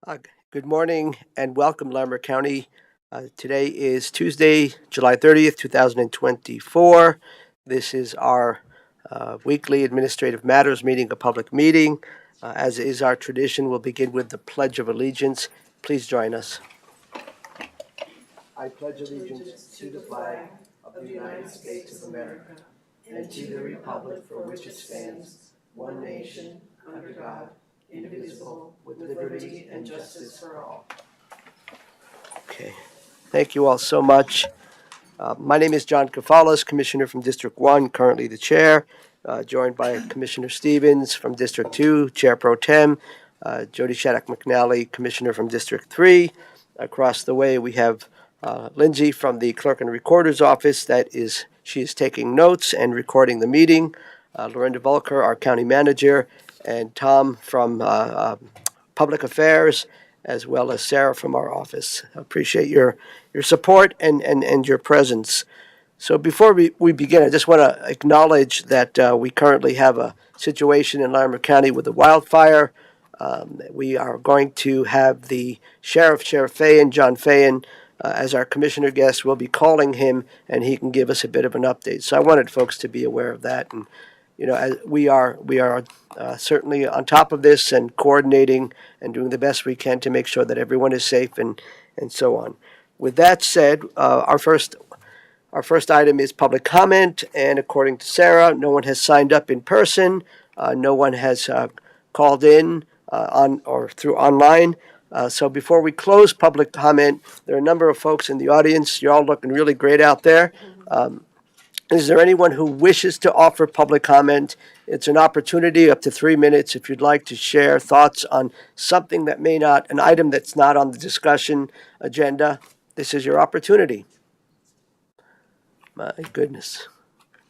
Uh, Good morning and welcome, Larimer County. Today is Tuesday, July 30th, 2024. This is our weekly Administrative Matters meeting, a public meeting. As is our tradition, we'll begin with the Pledge of Allegiance. Please join us. I pledge allegiance to the flag of the United States of America and to the republic for which it stands, one nation, under God, indivisible, with liberty and justice for all. Okay, thank you all so much. My name is John Kafalas, Commissioner from District 1, currently the Chair, joined by Commissioner Stevens from District 2, Chair Pro Tem, Jody Shattuck McNally, Commissioner from District 3. Across the way, we have Lindsay from the Clerk and Recorder's Office. She is taking notes and recording the meeting. Lorinda Volker, our County Manager, and Tom from Public Affairs, as well as Sarah from our office. I appreciate your support and your presence. So before we begin, I just want to acknowledge that we currently have a situation in Larimer County with a wildfire. We are going to have the Sheriff Fayen, John Fayen, as our commissioner guest. We'll be calling him, and he can give us a bit of an update. So I wanted folks to be aware of that. And as we are certainly on top of this and coordinating and doing the best we can to make sure that everyone is safe and so on. With that said, our first item is public comment, and according to Sarah, no one has signed up in person. No one has called in on or through online. So before we close public comment, there are a number of folks in the audience. You're all looking really great out there. Is there anyone who wishes to offer public comment? It's an opportunity up to 3 minutes if you'd like to share thoughts on something that an item that's not on the discussion agenda. This is your opportunity. My goodness.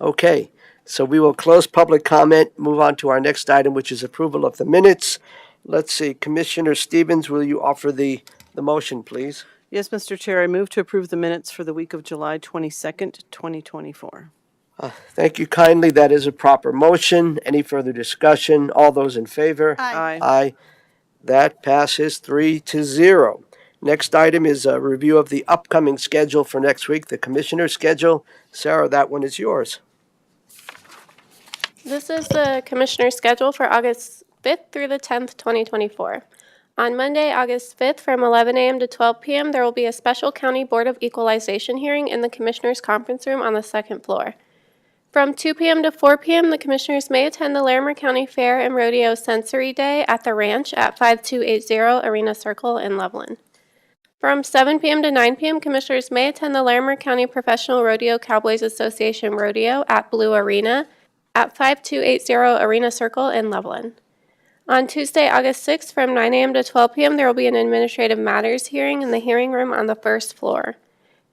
Okay, so we will close public comment, move on to our next item, which is approval of the minutes. Let's see, Commissioner Stevens, will you offer the motion, please? Yes, Mr. Chair, I move to approve the minutes for the week of July 22nd, 2024. Thank you kindly. That is a proper motion. Any further discussion? All those in favor? Aye. Aye. That passes 3-0. Next item is a review of the upcoming schedule for next week, the commissioner's schedule. Sarah, that one is yours. This is the commissioner's schedule for August 5th through the 10th, 2024. On Monday, August 5th from 11 a.m. to 12 p.m., there will be a special County Board of Equalization hearing in the Commissioner's Conference Room on the second floor. From 2 p.m. to 4 p.m., the Commissioners may attend the Larimer County Fair and Rodeo Sensory Day at the Ranch at 5280 Arena Circle in Loveland. From 7 p.m. to 9 p.m., Commissioners may attend the Larimer County Professional Rodeo Cowboys Association Rodeo at Blue Arena at 5280 Arena Circle in Loveland. On Tuesday, August 6th, from 9 a.m. to 12 p.m., there will be an Administrative Matters hearing in the hearing room on the first floor.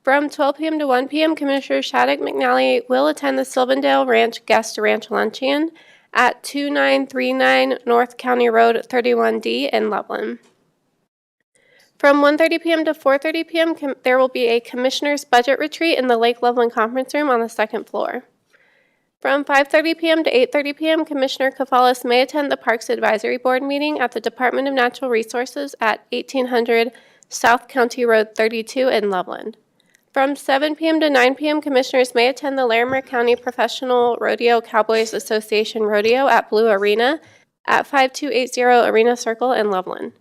From 12 p.m. to 1 p.m., Commissioner Shattuck McNally will attend the Sylvandale Ranch Guest Ranch Luncheon at 2939 North County Road 31D in Loveland. From 1:30 p.m. to 4:30 p.m., there will be a Commissioner's Budget Retreat in the Lake Loveland Conference Room on the second floor. From 5:30 p.m. to 8:30 p.m., Commissioner Kafalas may attend the Parks Advisory Board meeting at the Department of Natural Resources at 1800 South County Road 32 in Loveland. From 7 p.m. to 9 p.m., Commissioners may attend the Larimer County Professional Rodeo Cowboys Association Rodeo at Blue Arena at 5280 Arena Circle in Loveland.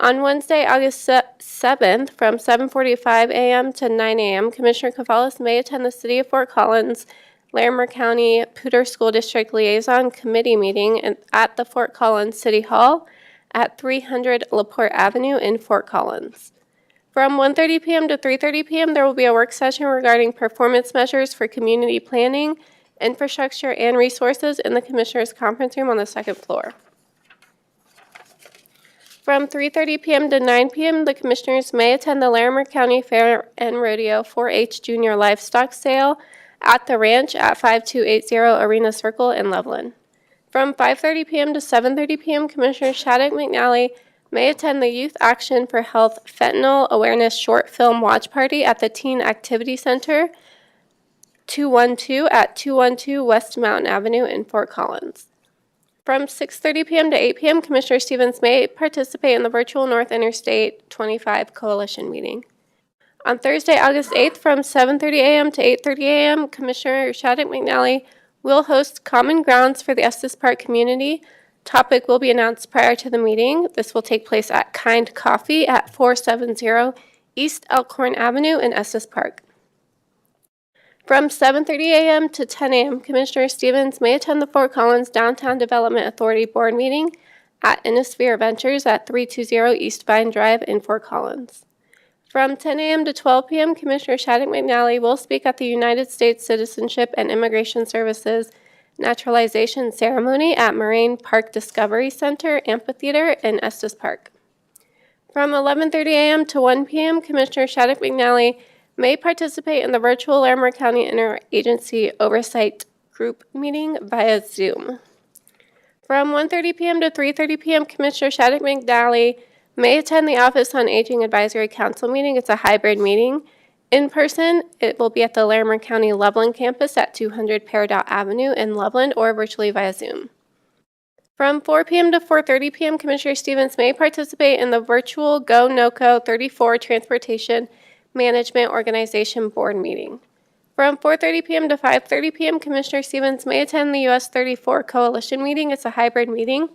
On Wednesday, August 7th, from 7:45 a.m. to 9 a.m., Commissioner Kafalas may attend the City of Fort Collins Larimer County Poudre School District Liaison Committee meeting at the Fort Collins City Hall at 300 LaPorte Avenue in Fort Collins. From 1:30 p.m. to 3:30 p.m., there will be a work session regarding performance measures for community planning, infrastructure, and resources in the Commissioner's Conference Room on the second floor. From 3:30 p.m. to 9 p.m., the Commissioners may attend the Larimer County Fair and Rodeo 4-H Junior Livestock Sale at the Ranch at 5280 Arena Circle in Loveland. From 5:30 p.m. to 7:30 p.m., Commissioner Shattuck McNally may attend the Youth Action for Health Fentanyl Awareness Short Film Watch Party at the Teen Activity Center 212 at 212 West Mountain Avenue in Fort Collins. From 6:30 p.m. to 8 p.m., Commissioner Stevens may participate in the virtual North Interstate 25 Coalition meeting. On Thursday, August 8th, from 7:30 a.m. to 8:30 a.m., Commissioner Shattuck McNally will host Common Grounds for the Estes Park community. Topic will be announced prior to the meeting. This will take place at Kind Coffee at 470 East Elkhorn Avenue in Estes Park. From 7:30 a.m. to 10 a.m., Commissioner Stevens may attend the Fort Collins Downtown Development Authority Board meeting at Innisphere Ventures at 320 East Vine Drive in Fort Collins. From 10 a.m. to 12 p.m., Commissioner Shattuck McNally will speak at the United States Citizenship and Immigration Services Naturalization Ceremony at Moraine Park Discovery Center Amphitheater in Estes Park. From 11:30 a.m. to 1 p.m., Commissioner Shattuck McNally may participate in the virtual Larimer County Interagency Oversight Group meeting via Zoom. From 1:30 p.m. to 3:30 p.m., Commissioner Shattuck McNally may attend the Office on Aging Advisory Council meeting. It's a hybrid meeting. In person, it will be at the Larimer County Loveland campus at 200 Peridot Avenue in Loveland or virtually via Zoom. From 4 p.m. to 4:30 p.m., Commissioner Stevens may participate in the virtual Go NOCO 34 Transportation Management Organization Board meeting. From 4:30 p.m. to 5:30 p.m., Commissioner Stevens may attend the US 34 Coalition meeting. It's a hybrid meeting.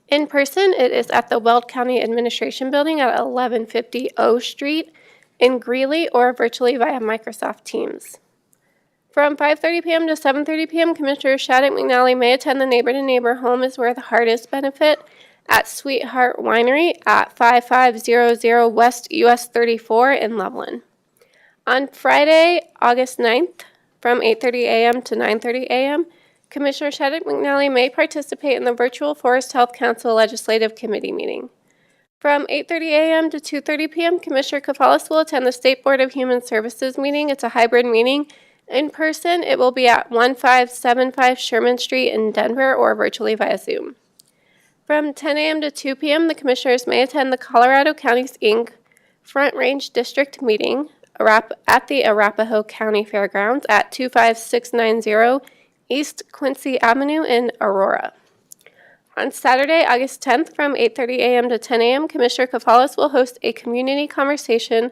In person, it is at the Weld County Administration Building at 1150 O Street in Greeley or virtually via Microsoft Teams. From 5:30 p.m. to 7:30 p.m., Commissioner Shattuck McNally may attend the Neighbor to Neighbor Home is Where the Heart Is benefit at Sweetheart Winery at 5500 West US 34 in Loveland. On Friday, August 9th, from 8:30 a.m. to 9:30 a.m., Commissioner Shattuck McNally may participate in the virtual Forest Health Council Legislative Committee meeting. From 8:30 a.m. to 2:30 p.m., Commissioner Kafalis will attend the State Board of Human Services meeting. It's a hybrid meeting. In person, it will be at 1575 Sherman Street in Denver or virtually via Zoom. From 10 a.m. to 2 p.m., the Commissioners may attend the Colorado Counties, Inc. Front Range District meeting at the Arapahoe County Fairgrounds at 25690 East Quincy Avenue in Aurora. On Saturday, August 10th, from 8:30 a.m. to 10 a.m., Commissioner Kafalis will host a community conversation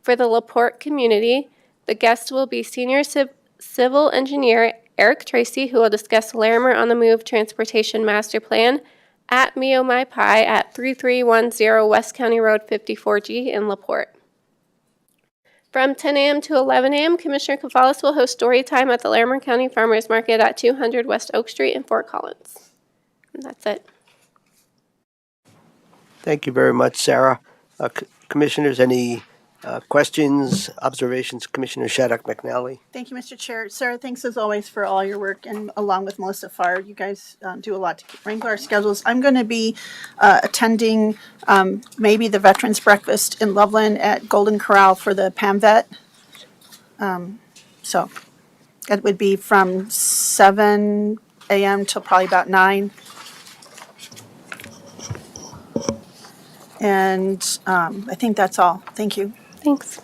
for the LaPorte community. The guest will be Senior Civil Engineer Eric Tracy, who will discuss Larimer on the Move Transportation Master Plan at Mio My Pie at 3310 West County Road 54G in LaPorte. From 10 a.m. to 11 a.m., Commissioner Kafalis will host story time at the Larimer County Farmers Market at 200 West Oak Street in Fort Collins. And that's it. Thank you very much, Sarah. Commissioners, any questions, observations? Commissioner Shattuck McNally. Thank you, Mr. Chair. Sarah, thanks as always for all your work, and along with Melissa Farr, you guys do a lot to wrangle our schedules. I'm going to be attending maybe the Veterans Breakfast in Loveland at Golden Corral for the PAMVET. So it would be from 7 a.m. till probably about 9. And I think that's all. Thank you. Thanks.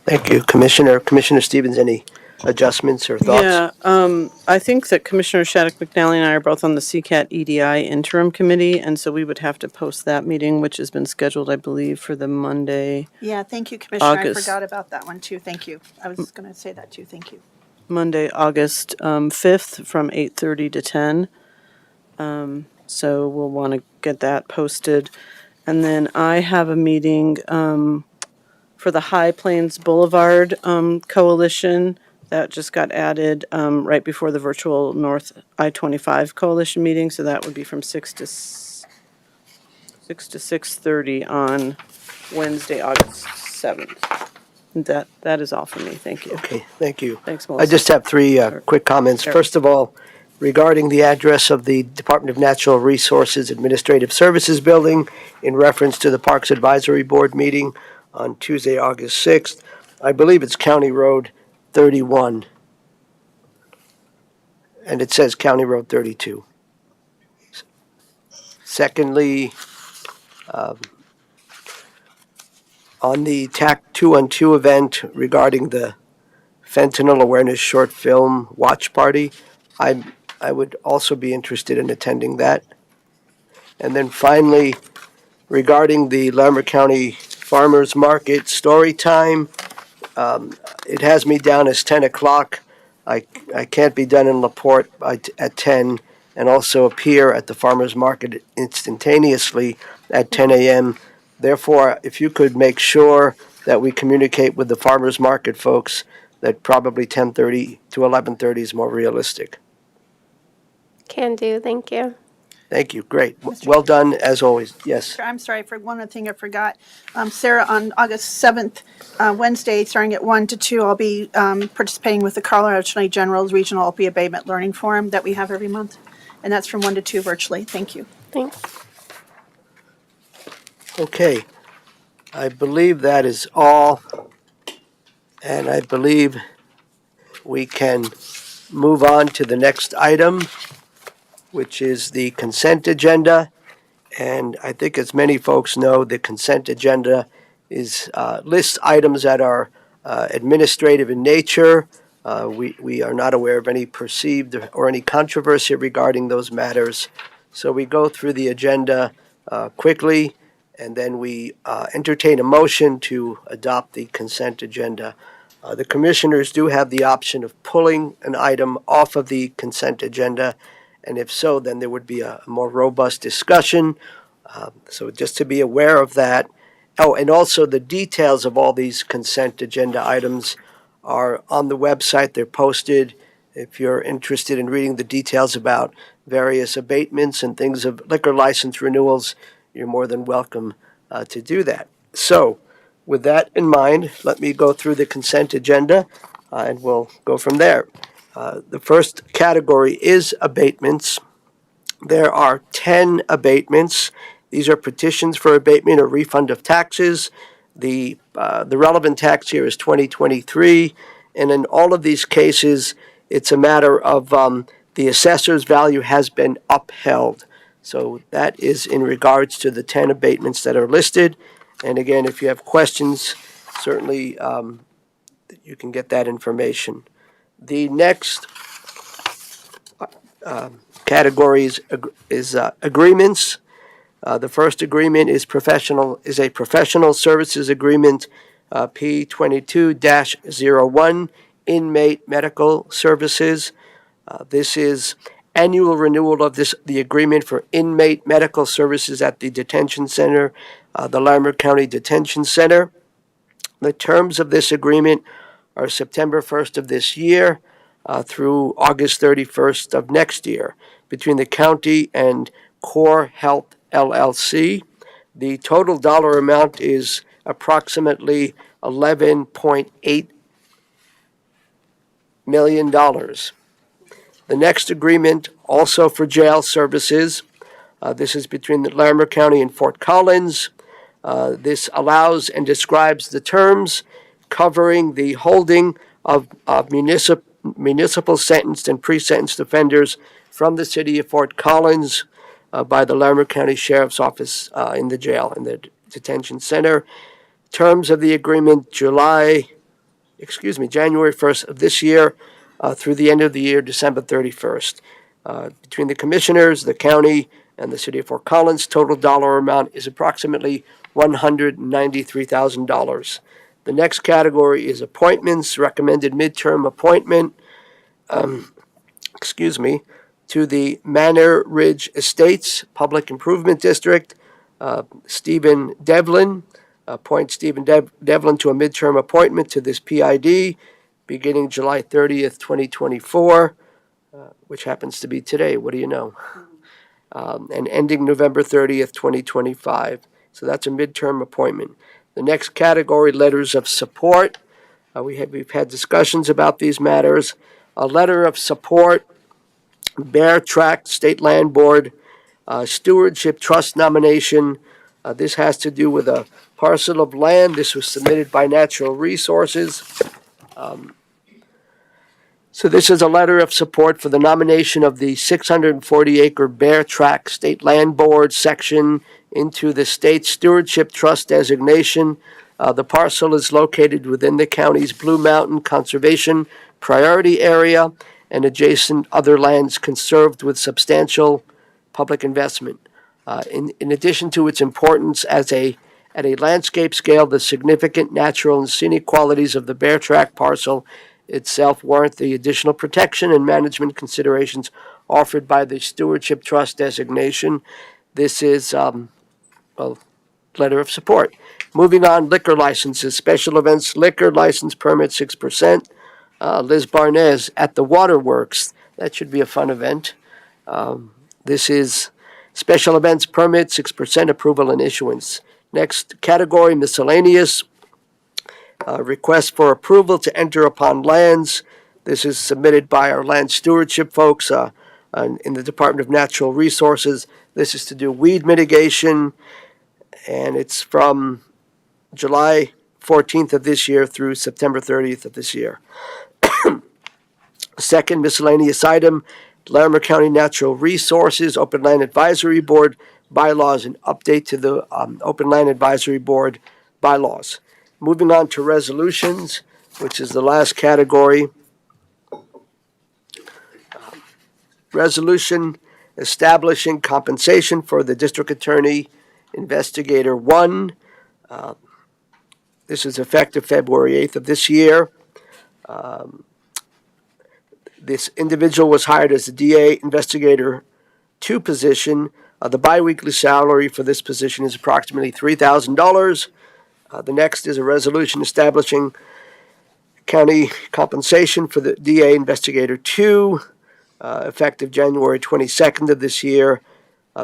Thank you, Commissioner. Commissioner Stevens, any adjustments or thoughts? Yeah, I think that Commissioner Shattuck McNally and I are both on the CCAT EDI Interim Committee, and so we would have to post that meeting, which has been scheduled, I believe, for the Monday. Yeah, thank you, Commissioner. August. I forgot about that one, too. Thank you. I was going to say that, too. Thank you. Monday, August 5th from 8:30 to 10. So we'll want to get that posted. And then I have a meeting for the High Plains Boulevard Coalition that just got added right before the virtual North I-25 Coalition meeting. So that would be from 6 to 6:30 on Wednesday, August 7th. That is all for me. Thank you. Okay, thank you. Thanks, Melissa. I just have three quick comments. Sure. First of all, regarding the address of the Department of Natural Resources Administrative Services Building in reference to the Parks Advisory Board meeting on Tuesday, August 6th, I believe it's County Road 31. And it says County Road 32. Secondly, on the TAC 212 event regarding the Fentanyl Awareness Short Film Watch Party, I would also be interested in attending that. And then finally, regarding the Larimer County Farmers Market story time, it has me down as 10 o'clock. I can't be done in LaPorte at 10, and also appear at the farmers market instantaneously at 10 a.m. Therefore, if you could make sure that we communicate with the farmers market folks, that probably 10:30 to 11:30 is more realistic. Can do, thank you. Thank you. Great. Well done, as always. Yes. I'm sorry, for one other thing I forgot. Sarah, on August 7th, Wednesday, starting at 1 to 2, I'll be participating with the Colorado Attorney General's Regional Opioid Abatement Learning Forum that we have every month. And that's from 1 to 2 virtually. Thank you. Thanks. Okay. I believe that is all. And I believe we can move on to the next item, which is the consent agenda. And I think, as many folks know, the consent agenda lists items that are administrative in nature. We are not aware of any perceived or any controversy regarding those matters. So we go through the agenda quickly, and then we entertain a motion to adopt the consent agenda. The commissioners do have the option of pulling an item off of the consent agenda, and if so, then there would be a more robust discussion. So just to be aware of that. Oh, and also the details of all these consent agenda items are on the website. They're posted. If you're interested in reading the details about various abatements and things of liquor license renewals, you're more than welcome to do that. So with that in mind, let me go through the consent agenda, and we'll go from there. The first category is abatements. There are 10 abatements. These are petitions for abatement or refund of taxes. The relevant tax year is 2023, and in all of these cases, it's a matter of the assessor's value has been upheld. So that is in regards to the 10 abatements that are listed. And again, if you have questions, certainly you can get that information. The next category is agreements. The first agreement is a professional services agreement, P22-01, inmate medical services. This is annual renewal of the agreement for inmate medical services at the detention center, the Larimer County Detention Center. The terms of this agreement are September 1st of this year through August 31st of next year between the county and Core Health LLC. The total dollar amount is approximately $11.8 million. The next agreement, also for jail services, this is between the Larimer County and Fort Collins. This allows and describes the terms covering the holding of municipal sentenced and pre-sentenced offenders from the city of Fort Collins by the Larimer County Sheriff's Office in the jail, in the detention center. Terms of the agreement, January 1st of this year through the end of the year, December 31st. Between the commissioners, the county, and the city of Fort Collins, total dollar amount is approximately $193,000. The next category is appointments, recommended midterm appointment, to the Prairie Ridge Estates Public Improvement District. Stephen Devlin, appoint Stephen Devlin to a midterm appointment to this PID beginning July 30th, 2024, which happens to be today. What do you know? And ending November 30th, 2025. So that's a midterm appointment. The next category, letters of support. We've had discussions about these matters. A letter of support, Bear Tract State Land Board, Stewardship Trust nomination. This has to do with a parcel of land. This was submitted by Natural Resources. So this is a letter of support for the nomination of the 640-acre Bear Tract State Land Board section into the state stewardship trust designation. The parcel is located within the county's Blue Mountain Conservation Priority Area, and adjacent other lands conserved with substantial public investment. In addition to its importance at a landscape scale, the significant natural and scenic qualities of the Bear Track parcel itself warrant the additional protection and management considerations offered by the Stewardship Trust designation. This is a letter of support. Moving on, liquor licenses, special events liquor license permit 6%. Liz Barnez at the Waterworks. That should be a fun event. This is special events permit 6% approval and issuance. Next category, miscellaneous. Request for approval to enter upon lands. This is submitted by our land stewardship folks in the Department of Natural Resources. This is to do weed mitigation, and it's from July 14th of this year through September 30th of this year. Second miscellaneous item, Larimer County Natural Resources Open Land Advisory Board bylaws, and update to the Open Land Advisory Board bylaws. Moving on to resolutions, which is the last category. Resolution establishing compensation for the District Attorney Investigator 1. This is effective February 8th of this year. This individual was hired as the DA Investigator 2 position. The biweekly salary for this position is approximately $3,000. The next is a resolution establishing county compensation for the DA Investigator 2, effective January 22nd of this year.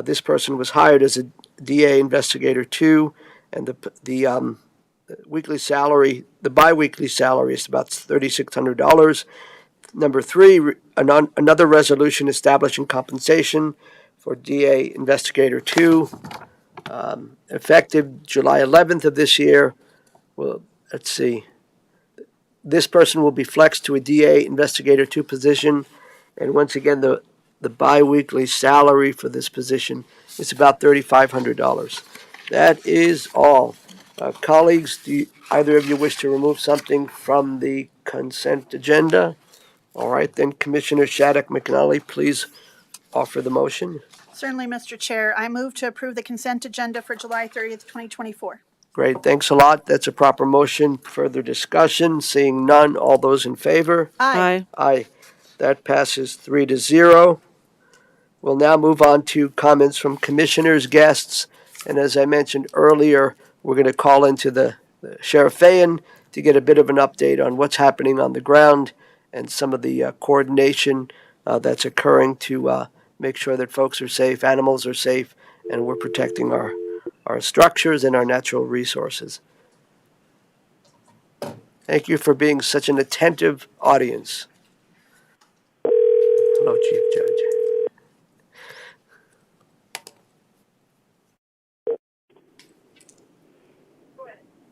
This person was hired as a DA Investigator 2, and the weekly salary, the biweekly salary is about $3,600. Number 3, another resolution establishing compensation for DA Investigator 2, effective July 11th of this year. Well, let's see. This person will be flexed to a DA Investigator 2 position, and once again, the biweekly salary for this position is about $3,500. That is all. Colleagues, do either of you wish to remove something from the consent agenda? All right, then Commissioner Shattuck McNally, please offer the motion. Certainly, Mr. Chair. I move to approve the consent agenda for July 30th, 2024. Great, thanks a lot. That's a proper motion. Further discussion? Seeing none, all those in favor? Aye. Aye. That passes 3-0. We'll now move on to comments from commissioners, guests, and as I mentioned earlier, we're going to call into the Sheriff Fayen to get a bit of an update on what's happening on the ground and some of the coordination that's occurring to make sure that folks are safe, animals are safe, and we're protecting our structures and our natural resources. Thank you for being such an attentive audience. Hello, Chief Judge.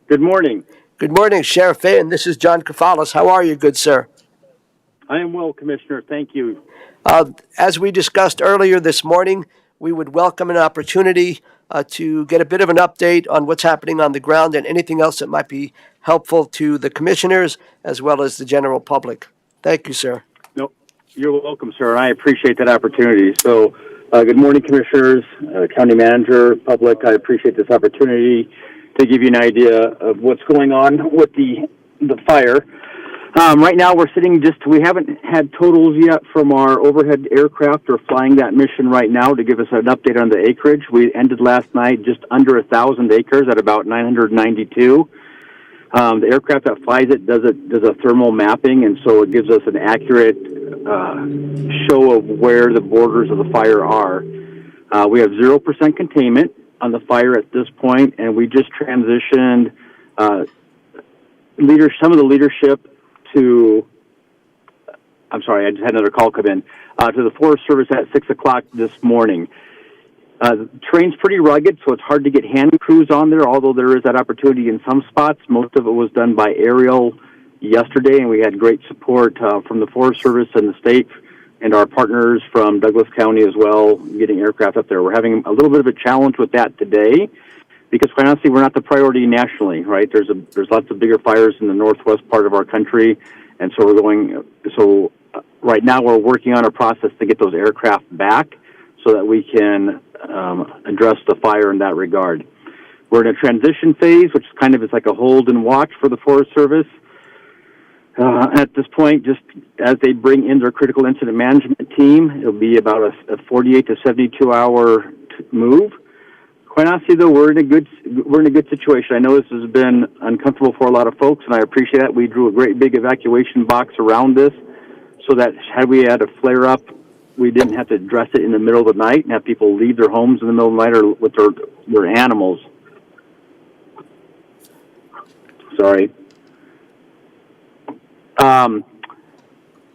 Good morning. Good morning, Sheriff Fayen. This is John Kafalis. How are you, good sir? I am well, Commissioner. Thank you. As we discussed earlier this morning, we would welcome an opportunity to get a bit of an update on what's happening on the ground and anything else that might be helpful to the commissioners as well as the general public. Thank you, sir. No, you're welcome, sir, and I appreciate that opportunity. So, good morning, Commissioners, County Manager, public. I appreciate this opportunity to give you an idea of what's going on with the fire. Right now, we haven't had totals yet from our overhead aircraft or flying that mission right now to give us an update on the acreage. We ended last night just under 1,000 acres at about 992. The aircraft that flies it does a thermal mapping, and so it gives us an accurate show of where the borders of the fire are. We have 0% containment on the fire at this point, and we just transitioned some of the leadership to, I'm sorry, I just had another call come in, to the Forest Service at 6 o'clock this morning. The terrain's pretty rugged, so it's hard to get hand crews on there, although there is that opportunity in some spots. Most of it was done by aerial yesterday, and we had great support from the Forest Service and the state and our partners from Douglas County as well, getting aircraft up there. We're having a little bit of a challenge with that today, because quite honestly, we're not the priority nationally, right? There's lots of bigger fires in the northwest part of our country, and so right now we're working on a process to get those aircraft back so that we can address the fire in that regard. We're in a transition phase, which kind of is like a hold and watch for the Forest Service. At this point, just as they bring in their critical incident management team, it'll be about a 48 to 72 hour move. Quite honestly, though, we're in a good situation. I know this has been uncomfortable for a lot of folks, and I appreciate that. We drew a great big evacuation box around this, so that had we had a flare up, we didn't have to address it in the middle of the night and have people leave their homes in the middle of the night or with their animals. Sorry.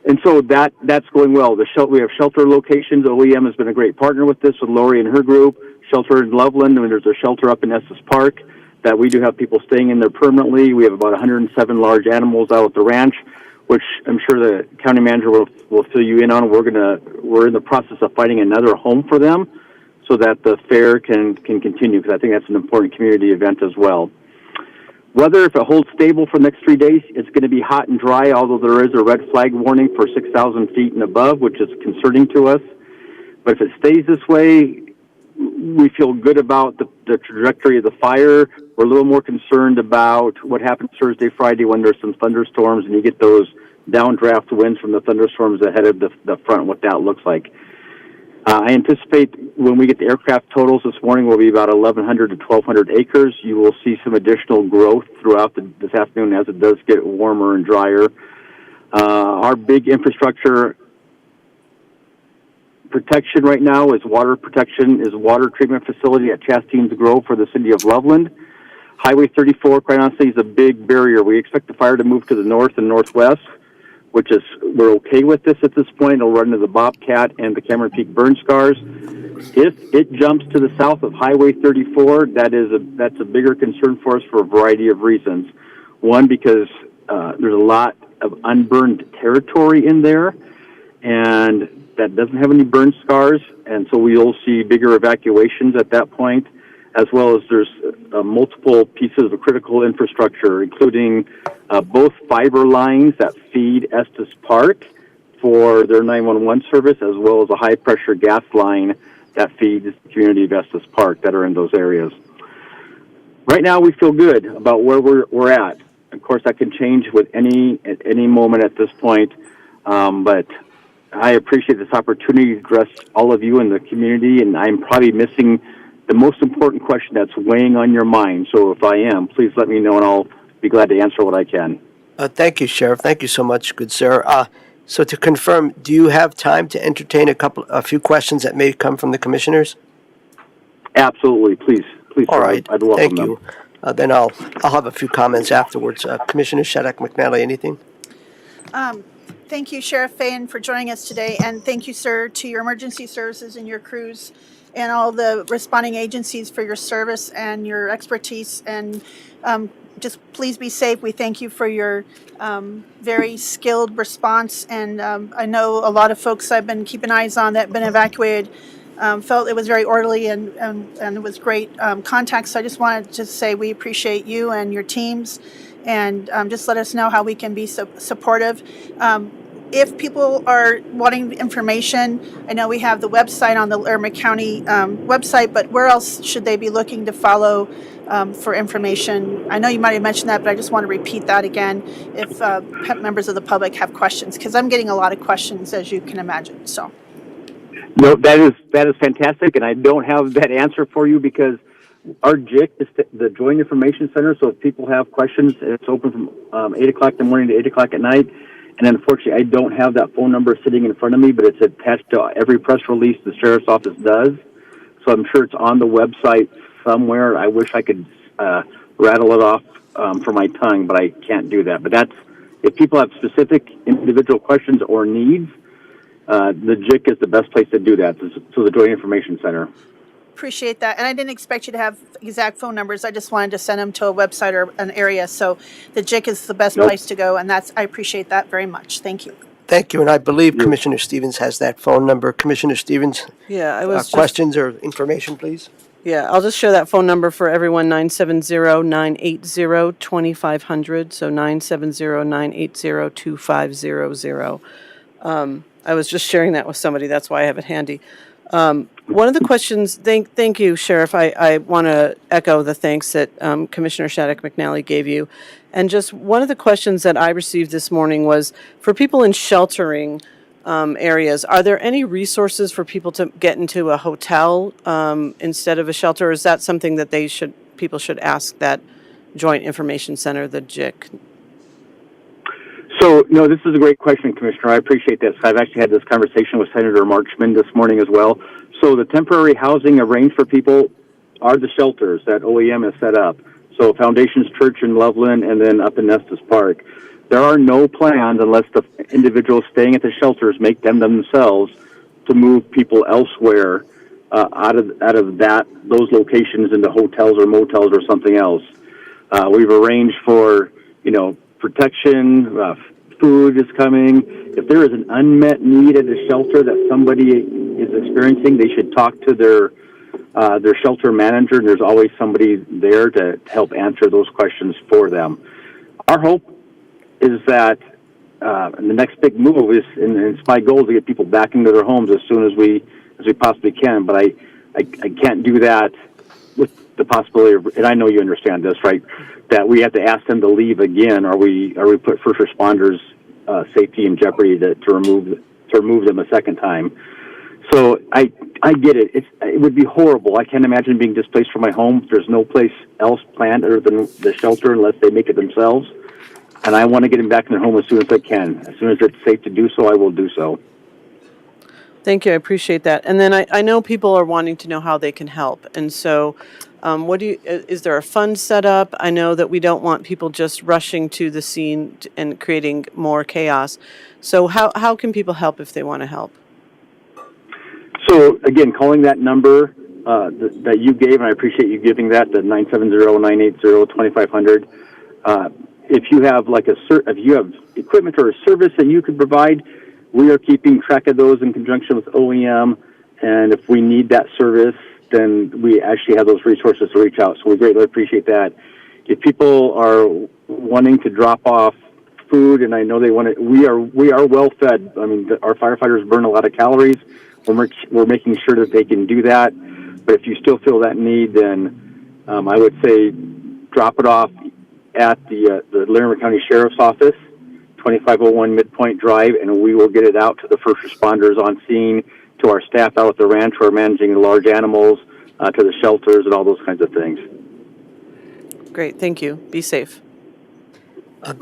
And so that's going well. We have shelter locations. OEM has been a great partner with this, with Lori and her group. Shelter in Loveland, and there's a shelter up in Estes Park that we do have people staying in there permanently. We have about 107 large animals out at the ranch, which I'm sure the county manager will fill you in on. We're in the process of finding another home for them so that the fair can continue, because I think that's an important community event as well. Weather, if it holds stable for the next 3 days, it's going to be hot and dry, although there is a red flag warning for 6,000 feet and above, which is concerning to us. But if it stays this way, we feel good about the trajectory of the fire. We're a little more concerned about what happens Thursday, Friday when there's some thunderstorms and you get those downdraft winds from the thunderstorms ahead of the front, what that looks like. I anticipate when we get the aircraft totals this morning will be about 1,100 to 1,200 acres. You will see some additional growth throughout this afternoon as it does get warmer and drier. Our big infrastructure protection right now is water treatment facility at Chastain's Grove for the city of Loveland. Highway 34, quite honestly, is a big barrier. We expect the fire to move to the north and northwest, which is, we're okay with this at this point. It'll run to the Bobcat and the Cameron Peak burn scars. If it jumps to the south of Highway 34, that's a bigger concern for us for a variety of reasons. One, because there's a lot of unburned territory in there, and that doesn't have any burn scars, and so we'll see bigger evacuations at that point, as well as there's multiple pieces of critical infrastructure, including both fiber lines that feed Estes Park for their 911 service, as well as a high-pressure gas line that feeds the community of Estes Park that are in those areas. Right now, we feel good about where we're at. Of course, that can change at any moment at this point, but I appreciate this opportunity to address all of you in the community, and I'm probably missing the most important question that's weighing on your mind. So if I am, please let me know, and I'll be glad to answer what I can. Thank you, Sheriff. Thank you so much, good sir. So to confirm, do you have time to entertain a few questions that may come from the commissioners? Absolutely, please. All right. I'd welcome Thank them. you. Then I'll have a few comments afterwards. Commissioner Shaddock McNally, anything? Thank you, Sheriff Fain, for joining us today, and thank you, sir, to your emergency services and your crews and all the responding agencies for your service and your expertise, and just please be safe. We thank you for your very skilled response, and I know a lot of folks I've been keeping eyes on that have been evacuated felt it was very orderly and it was great contact. So I just wanted to say we appreciate you and your teams, and just let us know how we can be supportive. If people are wanting information, I know we have the website on the Larimer County website, but where else should they be looking to follow for information? I know you might have mentioned that, but I just want to repeat that again if members of the public have questions, because I'm getting a lot of questions, as you can imagine. So. No, that is fantastic, and I don't have that answer for you because our JIC is the Joint Information Center, so if people have questions, it's open from 8 o'clock in the morning to 8 o'clock at night. And unfortunately, I don't have that phone number sitting in front of me, but it's attached to every press release the Sheriff's Office does. So I'm sure it's on the website somewhere. I wish I could rattle it off from my tongue, but I can't do that. But if people have specific individual questions or needs, the JIC is the best place to do that, so the Joint Information Center. Appreciate that. And I didn't expect you to have exact phone numbers. I just wanted to send them to a website or an area. So the JIC is the best place to go. And I appreciate that very much. Thank you. Thank you. And I believe Commissioner Stevens has that phone number. Commissioner Stevens, Yeah, I was questions or information, please? Yeah, I'll just share that phone number for everyone, 970-980-2500, so 970-980-2500. I was just sharing that with somebody. That's why I have it handy. One of the questions, thank you, Sheriff. I want to echo the thanks that Commissioner Shattuck McNally gave you. And just one of the questions that I received this morning was for people in sheltering areas, are there any resources for people to get into a hotel instead of a shelter? Or is that something that people should ask that Joint Information Center, the JIC? So, no, this is a great question, Commissioner. I appreciate this. I've actually had this conversation with Senator Marchman this morning as well. So the temporary housing arranged for people are the shelters that OEM has set up. So Foundations Church in Loveland and then up in Estes Park. There are no plans unless the individuals staying at the shelters make them themselves to move people elsewhere out of those locations into hotels or motels or something else. We've arranged for, protection, food is coming. If there is an unmet need at a shelter that somebody is experiencing, they should talk to their shelter manager, and there's always somebody there to help answer those questions for them. Our hope is that the next big move is, and it's my goal to get people back into their homes as soon as we possibly can, but I can't do that with the possibility of, and I know you understand this, right, that we have to ask them to leave again, or we put first responders' safety in jeopardy to remove them a second time. So I get it. It would be horrible. I can't imagine being displaced from my home. There's no place else planned other than the shelter unless they make it themselves. And I want to get them back in their home as soon as I can. As soon as it's safe to do so, I will do so. Thank you. I appreciate that. And then I know people are wanting to know how they can help. And so is there a fund set up? I know that we don't want people just rushing to the scene and creating more chaos. So how can people help if they want to help? So again, calling that number that you gave, and I appreciate you giving that, the 970-980-2500. If you have if you have equipment or a service that you could provide, we are keeping track of those in conjunction with OEM, and if we need that service, then we actually have those resources to reach out. So we greatly appreciate that. If people are wanting to drop off food, and I know they want to, we are well fed. I mean, our firefighters burn a lot of calories. We're making sure that they can do that. But if you still feel that need, then I would say drop it off at the Larimer County Sheriff's Office, 2501 Midpoint Drive, and we will get it out to the first responders on scene, to our staff out at the ranch who are managing the large animals, to the shelters and all those kinds of things. Great. Thank you. Be safe.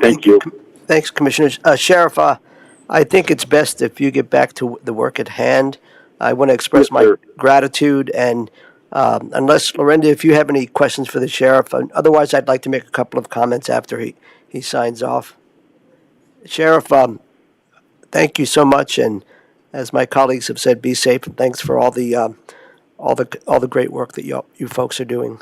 Thank you. Thanks, Commissioners. Sheriff, I think it's best if you get back to the work at hand. I want to express my gratitude, and unless, Lorinda, if you have any questions for the sheriff, otherwise I'd like to make a couple of comments after he signs off. Sheriff, thank you so much, and as my colleagues have said, be safe, and thanks for all the great work that you folks are doing.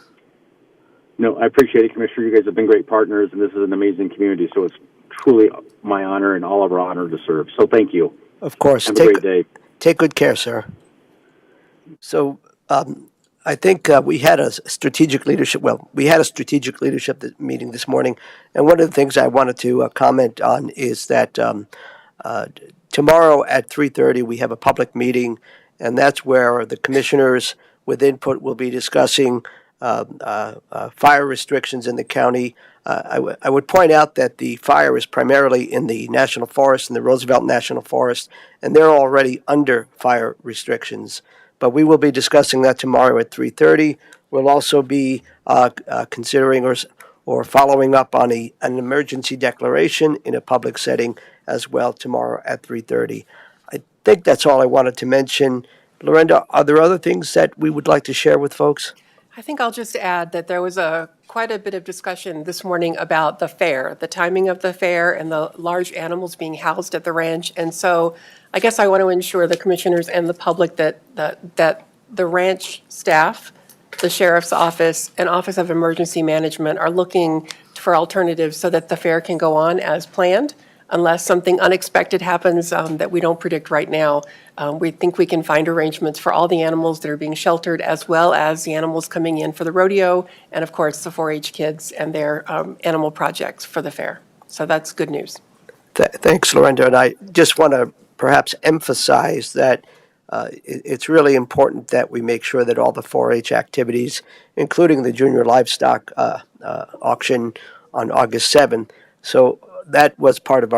No, I appreciate it, Commissioner. You guys have been great partners, and this is an amazing community, so it's truly my honor and all of our honor to serve. So thank you. Of course. Have a great day. Take good care, sir. So I think we had a strategic leadership meeting this morning, and one of the things I wanted to comment on is that tomorrow at 3:30 we have a public meeting, and that's where the commissioners with input will be discussing fire restrictions in the county. I would point out that the fire is primarily in the National Forest, in the Roosevelt National Forest, and they're already under fire restrictions. But we will be discussing that tomorrow at 3:30. We'll also be considering or following up on an emergency declaration in a public setting as well tomorrow at 3:30. I think that's all I wanted to mention. Lorinda, are there other things that we would like to share with folks? I think I'll just add that there was quite a bit of discussion this morning about the fair, the timing of the fair, and the large animals being housed at the ranch. And so I guess I want to ensure the commissioners and the public that the ranch staff, the sheriff's office, and Office of Emergency Management are looking for alternatives so that the fair can go on as planned. Unless something unexpected happens that we don't predict right now, we think we can find arrangements for all the animals that are being sheltered, as well as the animals coming in for the rodeo, and of course the 4-H kids and their animal projects for the fair. So that's good news. Thanks, Lorinda. And I just want to perhaps emphasize that it's really important that we make sure that all the 4-H activities, including the junior livestock auction on August 7th. So that was part of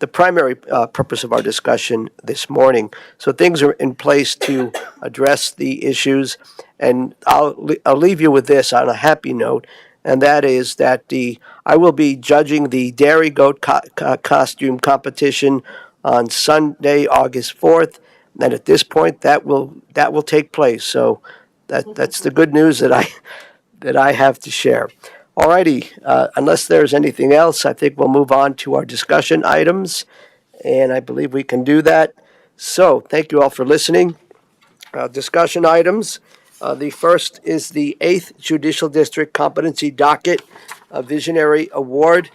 the primary purpose of our discussion this morning. So things are in place to address the issues, and I'll leave you with this on a happy note, and that is that I will be judging the dairy goat costume competition on Sunday, August 4th. And at this point, that will take place. So that's the good news that I have to share. All righty. Unless there's anything else, I think we'll move on to our discussion items, and I believe we can do that. So thank you all for listening. Discussion items. The first is the 8th Judicial District Competency Docket Visionary Award.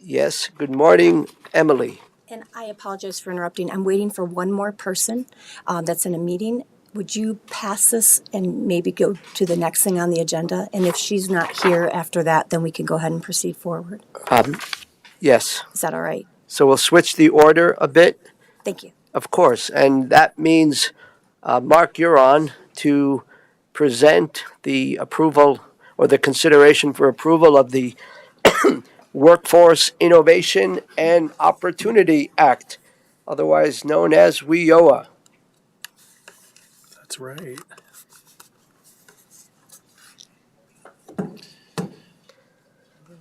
Yes. Good morning, Emily. And I apologize for interrupting. I'm waiting for one more person that's in a meeting. Would you pass this and maybe go to the next thing on the agenda? And if she's not here after that, then we can go ahead and proceed forward. Yes. Is that all right? So we'll switch the order a bit. Thank you. Of course. And that means, Mark, you're on to present the approval or the consideration for approval of the Workforce Innovation and Opportunity Act, otherwise known as WIOA. That's right. All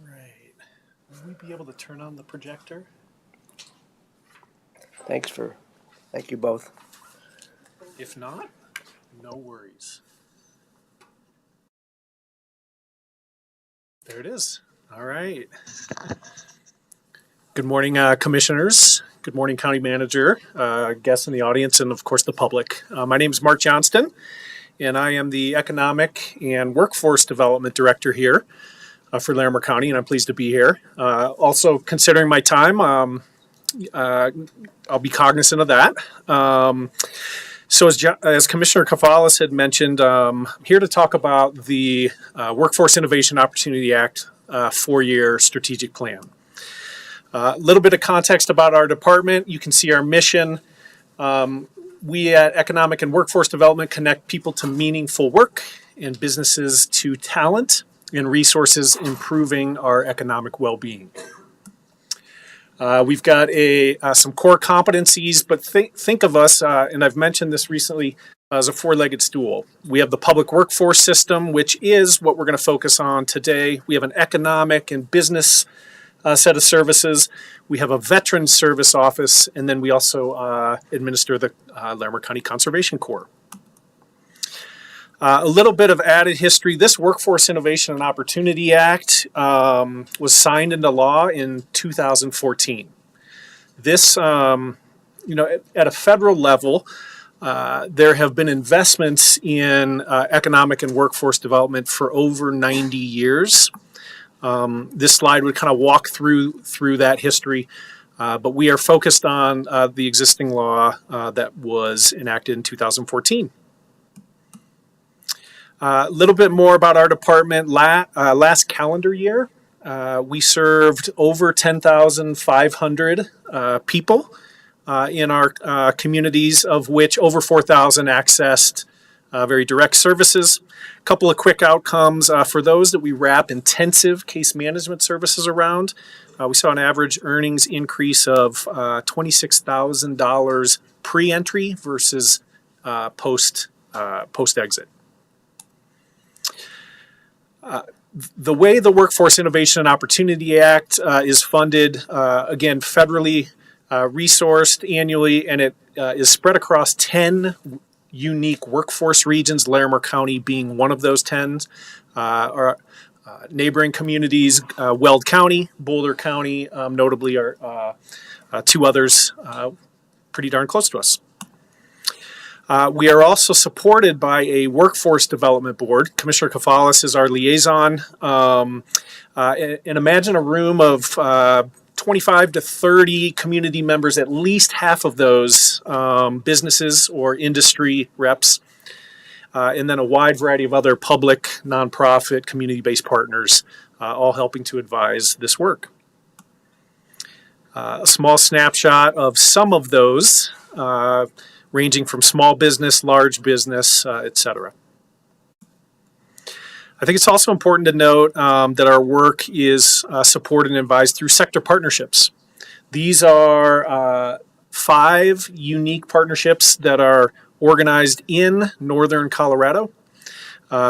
right. Will we be able to turn on the projector? Thank you both. If not, no worries. There it is. All right. Good morning, commissioners. Good morning, county manager, guests in the audience, and of course the public. My name is Mark Johnston, and I am the Economic and Workforce Development Director here for Larimer County, and I'm pleased to be here. Also, considering my time, I'll be cognizant of that. So as Commissioner Kafalis had mentioned, I'm here to talk about the Workforce Innovation Opportunity Act 4-year strategic plan. A little bit of context about our department. You can see our mission. We at Economic and Workforce Development connect people to meaningful work and businesses to talent and resources, improving our economic well-being. We've got some core competencies, but think of us, and I've mentioned this recently, as a four-legged stool. We have the public workforce system, which is what we're going to focus on today. We have an economic and business set of services. We have a veteran service office, and then we also administer the Larimer County Conservation Corps. A little bit of added history. This Workforce Innovation and Opportunity Act was signed into law in 2014. This, at a federal level, there have been investments in economic and workforce development for over 90 years. This slide would kind of walk through that history, but we are focused on the existing law that was enacted in 2014. A little bit more about our department. Last calendar year, we served over 10,500 people in our communities, of which over 4,000 accessed very direct services. A couple of quick outcomes. For those that we wrap intensive case management services around, we saw an average earnings increase of $26,000 pre-entry versus post-exit. The way the Workforce Innovation and Opportunity Act is funded, again, federally resourced annually, and it is spread across 10 unique workforce regions, Larimer County being one of those 10. Our neighboring communities, Weld County, Boulder County, notably are two others pretty darn close to us. We are also supported by a workforce development board. Commissioner Kafalis is our liaison. And imagine a room of 25 to 30 community members, at least half of those businesses or industry reps, and then a wide variety of other public, nonprofit, community-based partners, all helping to advise this work. A small snapshot of some of those, ranging from small business, large business, etc. I think it's also important to note that our work is supported and advised through sector partnerships. These are 5 unique partnerships that are organized in northern Colorado,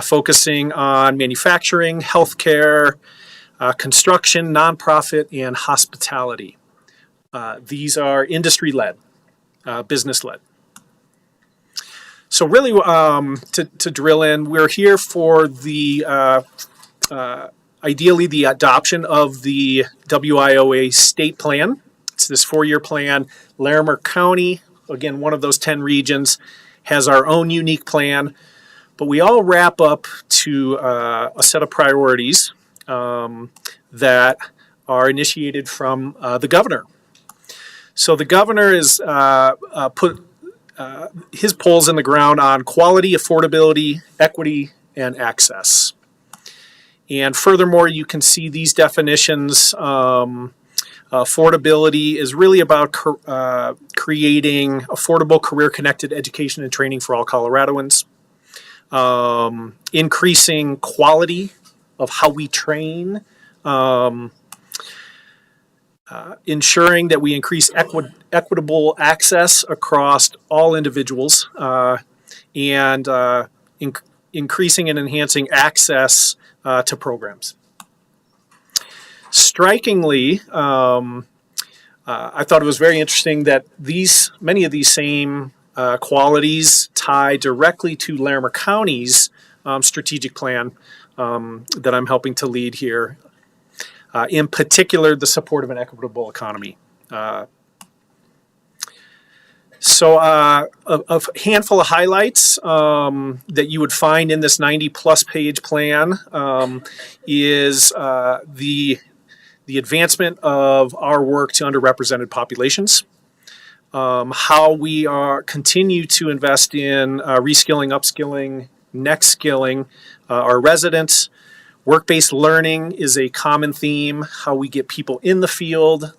focusing on manufacturing, healthcare, construction, nonprofit, and hospitality. These are industry-led, business-led. So really, to drill in, we're here for the ideally the adoption of the WIOA state plan. It's this 4-year plan. Larimer County, again, one of those 10 regions, has our own unique plan, but we all wrap up to a set of priorities that are initiated from the governor. So the governor has put his poles in the ground on quality, affordability, equity, and access. And furthermore, you can see these definitions. Affordability is really about creating affordable, career-connected education and training for all Coloradoans. Increasing quality of how we train. Ensuring that we increase equitable access across all individuals, and increasing and enhancing access to programs. Strikingly, I thought it was very interesting that many of these same qualities tie directly to Larimer County's strategic plan that I'm helping to lead here. In particular, the support of an equitable economy. So a handful of highlights that you would find in this 90-plus page plan is the advancement of our work to underrepresented populations, how we continue to invest in reskilling, upskilling, next skilling our residents. Work-based learning is a common theme, how we get people in the field,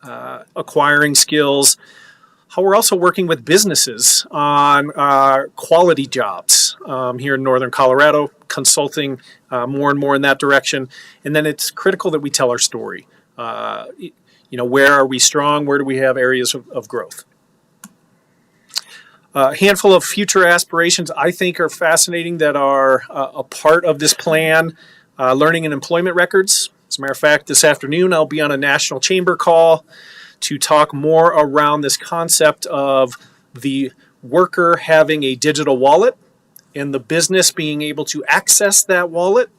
acquiring skills, how we're also working with businesses on quality jobs here in northern Colorado, consulting more and more in that direction. And then it's critical that we tell our story. Where are we strong? Where do we have areas of growth? A handful of future aspirations I think are fascinating that are a part of this plan. Learning and employment records. As a matter of fact, this afternoon I'll be on a national chamber call to talk more around this concept of the worker having a digital wallet and the business being able to access that wallet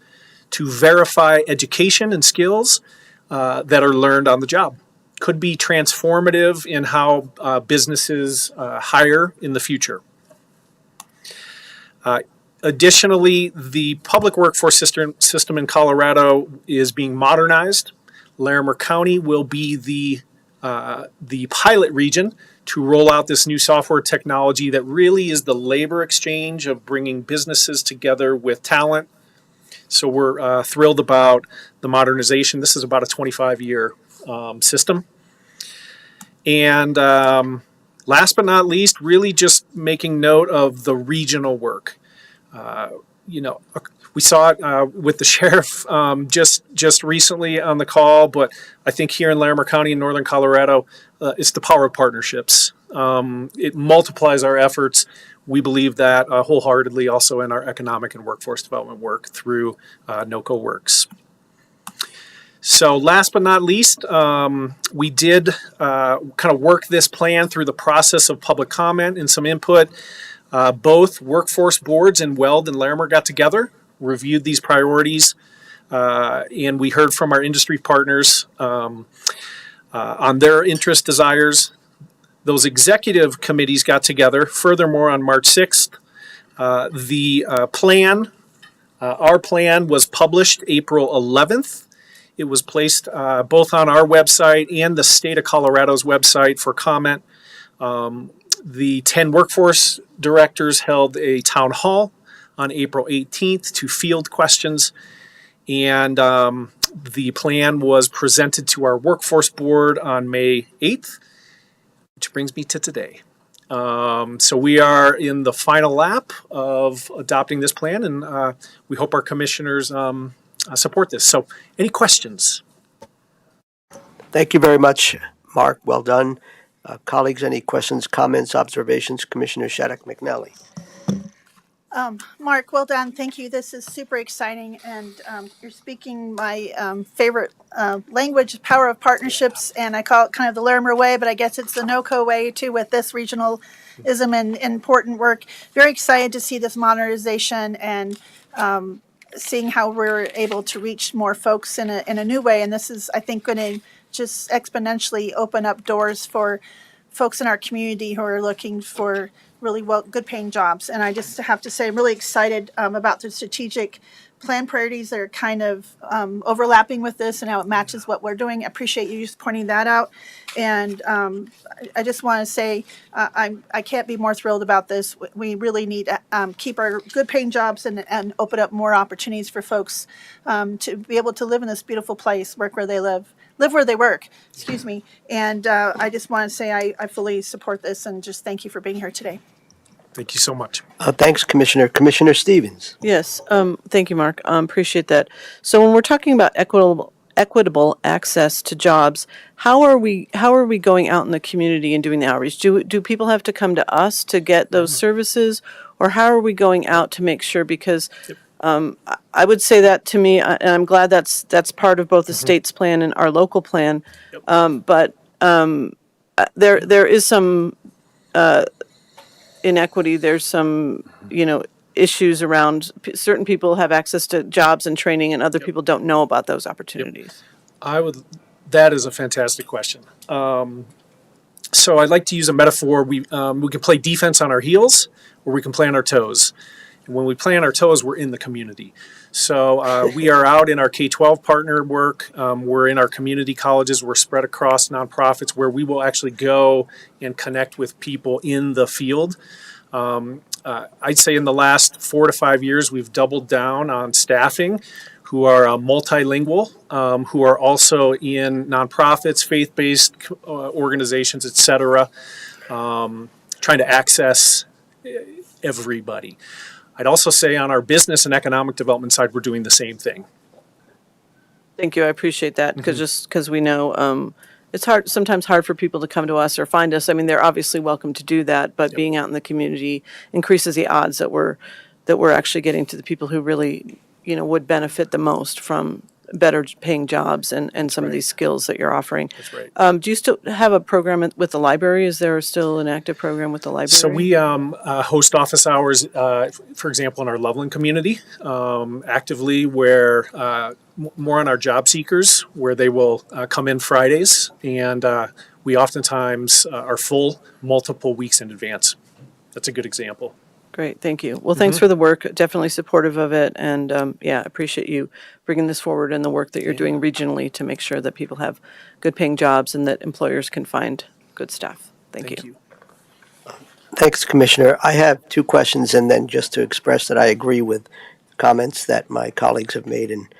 to verify education and skills that are learned on the job. Could be transformative in how businesses hire in the future. Additionally, the public workforce system in Colorado is being modernized. Larimer County will be the pilot region to roll out this new software technology that really is the labor exchange of bringing businesses together with talent. So we're thrilled about the modernization. This is about a 25-year system. And last but not least, really just making note of the regional work. We saw it with the sheriff just recently on the call, but I think here in Larimer County in northern Colorado, it's the power of partnerships. It multiplies our efforts. We believe that wholeheartedly also in our economic and workforce development work through NOCO Works. So last but not least, we did kind of work this plan through the process of public comment and some input. Both workforce boards in Weld and Larimer got together, reviewed these priorities, and we heard from our industry partners on their interest, desires. Those executive committees got together. Furthermore, on March 6th, our plan was published April 11th. It was placed both on our website and the state of Colorado's website for comment. The 10 workforce directors held a town hall on April 18th to field questions. And The plan was presented to our workforce board on May 8th, which brings me to today. So we are in the final lap of adopting this plan, and we hope our commissioners support this. So any questions? Thank you very much, Mark. Well done. Colleagues, any questions, comments, observations? Commissioner Shattuck McNally. Mark, well done. Thank you. This is super exciting, and you're speaking my favorite language, power of partnerships, and I call it kind of the Larimer way, but I guess it's the NOCO way too with this regionalism and important work. Very excited to see this modernization and seeing how we're able to reach more folks in a new way. And this is, I think, going to just exponentially open up doors for folks in our community who are looking for really good paying jobs. And I just have to say, I'm really excited about the strategic plan priorities that are kind of overlapping with this and how it matches what we're doing. I appreciate you just pointing that out. And I just want to say, I can't be more thrilled about this. We really need to keep our good paying jobs and open up more opportunities for folks to be able to live in this beautiful place, work where they live where they work, excuse me. And I just want to say I fully support this and just thank you for being here today. Thank you so much. Thanks, Commissioner. Commissioner Stevens. Yes, thank you, Mark. Appreciate that. So when we're talking about equitable access to jobs, how are we going out in the community and doing the outreach? Do people have to come to us to get those services, or how are we going out to make sure? Because I would say that to me, and I'm glad that's part of both the state's plan and our local plan. But there is some inequity. There's some issues around certain people have access to jobs and training, and other people don't know about those opportunities. That is a fantastic question. So I'd like to use a metaphor. We can play defense on our heels, or we can play on our toes. And when we play on our toes, we're in the community. So we are out in our K-12 partner work. We're in our community colleges. We're spread across nonprofits where we will actually go and connect with people in the field. I'd say in the last 4 to 5 years, we've doubled down on staffing who are multilingual, who are also in nonprofits, faith-based organizations, et cetera, trying to access everybody. I'd also say on our business and economic development side, we're doing the same thing. Thank you. I appreciate that because we know it's sometimes hard for people to come to us or find us. I mean, they're obviously welcome to do that, but being out in the community increases the odds that we're actually getting to the people who really would benefit the most from better paying jobs and some of these skills that you're offering. That's right. Do you still have a program with the library? Is there still an active program with the library? So we host office hours, for example, in our Loveland community, actively, where more on our job seekers, where they will come in Fridays, and we oftentimes are full multiple weeks in advance. That's a good example. Great, thank you. Well, thanks for the work. Definitely supportive of it, and appreciate you bringing this forward and the work that you're doing regionally to make sure that people have good-paying jobs and that employers can find good staff. Thank you. Thanks, Commissioner. I have 2 questions, and then just to express that I agree with comments that my colleagues have made and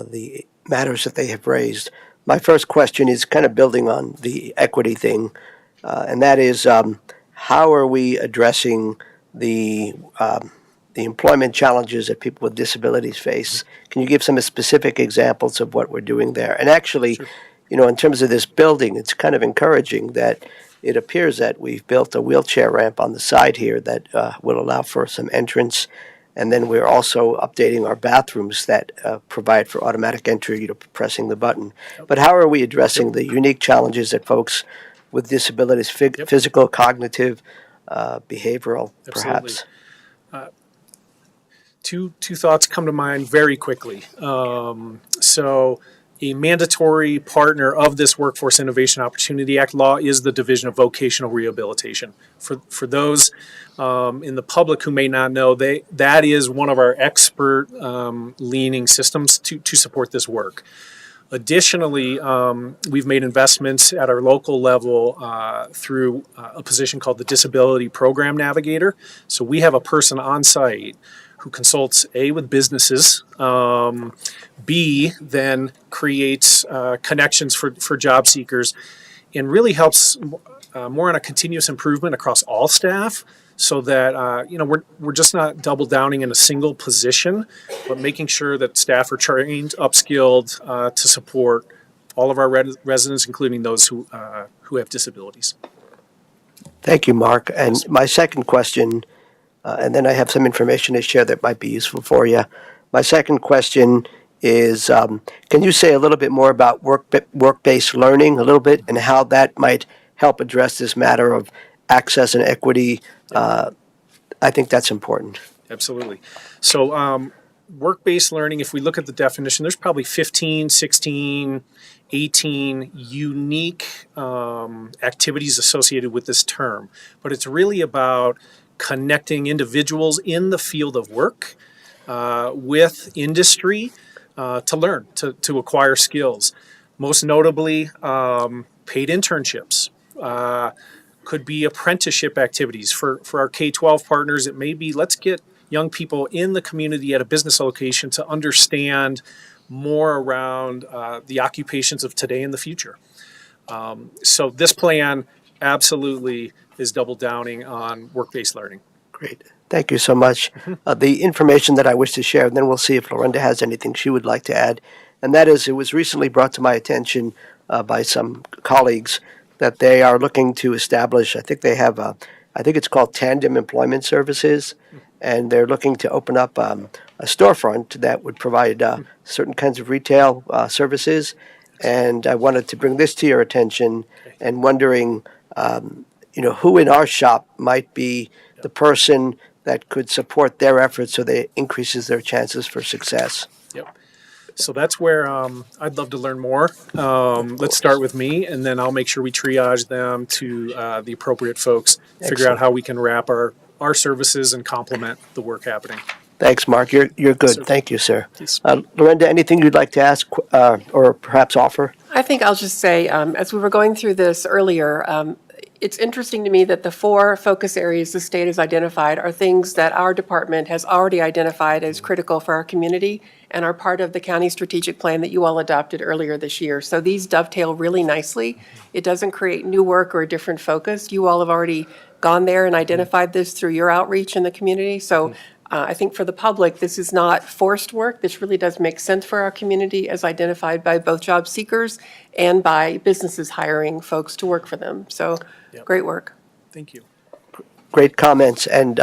the matters that they have raised. My first question is kind of building on the equity thing, and that is how are we addressing the employment challenges that people with disabilities face? Can you give some specific examples of what we're doing there? And actually, in terms of this building, it's kind of encouraging that it appears that we've built a wheelchair ramp on the side here that will allow for some entrance. And then we're also updating our bathrooms that provide for automatic entry, pressing the button. But how are we addressing the unique challenges that folks with disabilities, physical, cognitive, behavioral, perhaps? Two thoughts come to mind very quickly. So a mandatory partner of this Workforce Innovation Opportunity Act law is the Division of Vocational Rehabilitation. For those in the public who may not know, that is one of our expert leaning systems to support this work. Additionally, we've made investments at our local level through a position called the Disability Program Navigator. So we have a person on site who consults A, with businesses, B, then creates connections for job seekers, and really helps more on a continuous improvement across all staff, so that we're just not double downing in a single position, but making sure that staff are trained, upskilled to support all of our residents, including those who have disabilities. Thank you, Mark. And my second question, and then I have some information to share that might be useful for you. My second question is, can you say a little bit more about work-based learning a little bit and how that might help address this matter of access and equity? I think that's important. Absolutely. So work-based learning, if we look at the definition, there's probably 15, 16, 18 unique activities associated with this term. But it's really about connecting individuals in the field of work with industry to learn, to acquire skills. Most notably, paid internships. Could be apprenticeship activities. For our K-12 partners, it may be, let's get young people in the community at a business location to understand more around the occupations of today and the future. So this plan absolutely is double downing on work-based learning. Great. Thank you so much. The information that I wish to share, and then we'll see if Lorinda has anything she would like to add, and that is, it was recently brought to my attention by some colleagues that they are looking to establish, I think they have I think it's called Tandem Employment Services, and they're looking to open up a storefront that would provide certain kinds of retail services. And I wanted to bring this to your attention and wondering, who in our shop might be the person that could support their efforts so that it increases their chances for success. Yep. So that's where I'd love to learn more. Let's start with me, and then I'll make sure we triage them to the appropriate folks, figure out how we can wrap our services and complement the work happening. Thanks, Mark. You're good. Sir. Thank you, sir. Please. Lorinda, anything you'd like to ask or perhaps offer? I think I'll just say, as we were going through this earlier, it's interesting to me that the 4 focus areas the state has identified are things that our department has already identified as critical for our community and are part of the county strategic plan that you all adopted earlier this year. So these dovetail really nicely. It doesn't create new work or a different focus. You all have already gone there and identified this through your outreach in the community. So I think for the public, this is not forced work. This really does make sense for our community as identified by both job seekers and by businesses hiring folks to work for them. So great work. Thank you. Great comments. And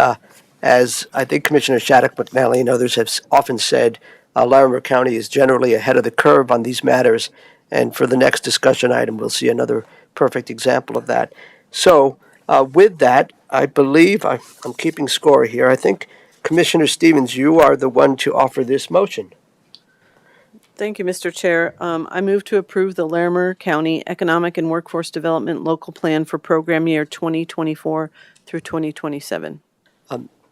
as I think Commissioner Shattuck, McNally, and others have often said, Larimer County is generally ahead of the curve on these matters. And for the next discussion item, we'll see another perfect example of that. So with that, I believe I'm keeping score here. I think, Commissioner Stevens, you are the one to offer this motion. Thank you, Mr. Chair. I move to approve the Larimer County Economic and Workforce Development Local Plan for Program Year 2024 through 2027.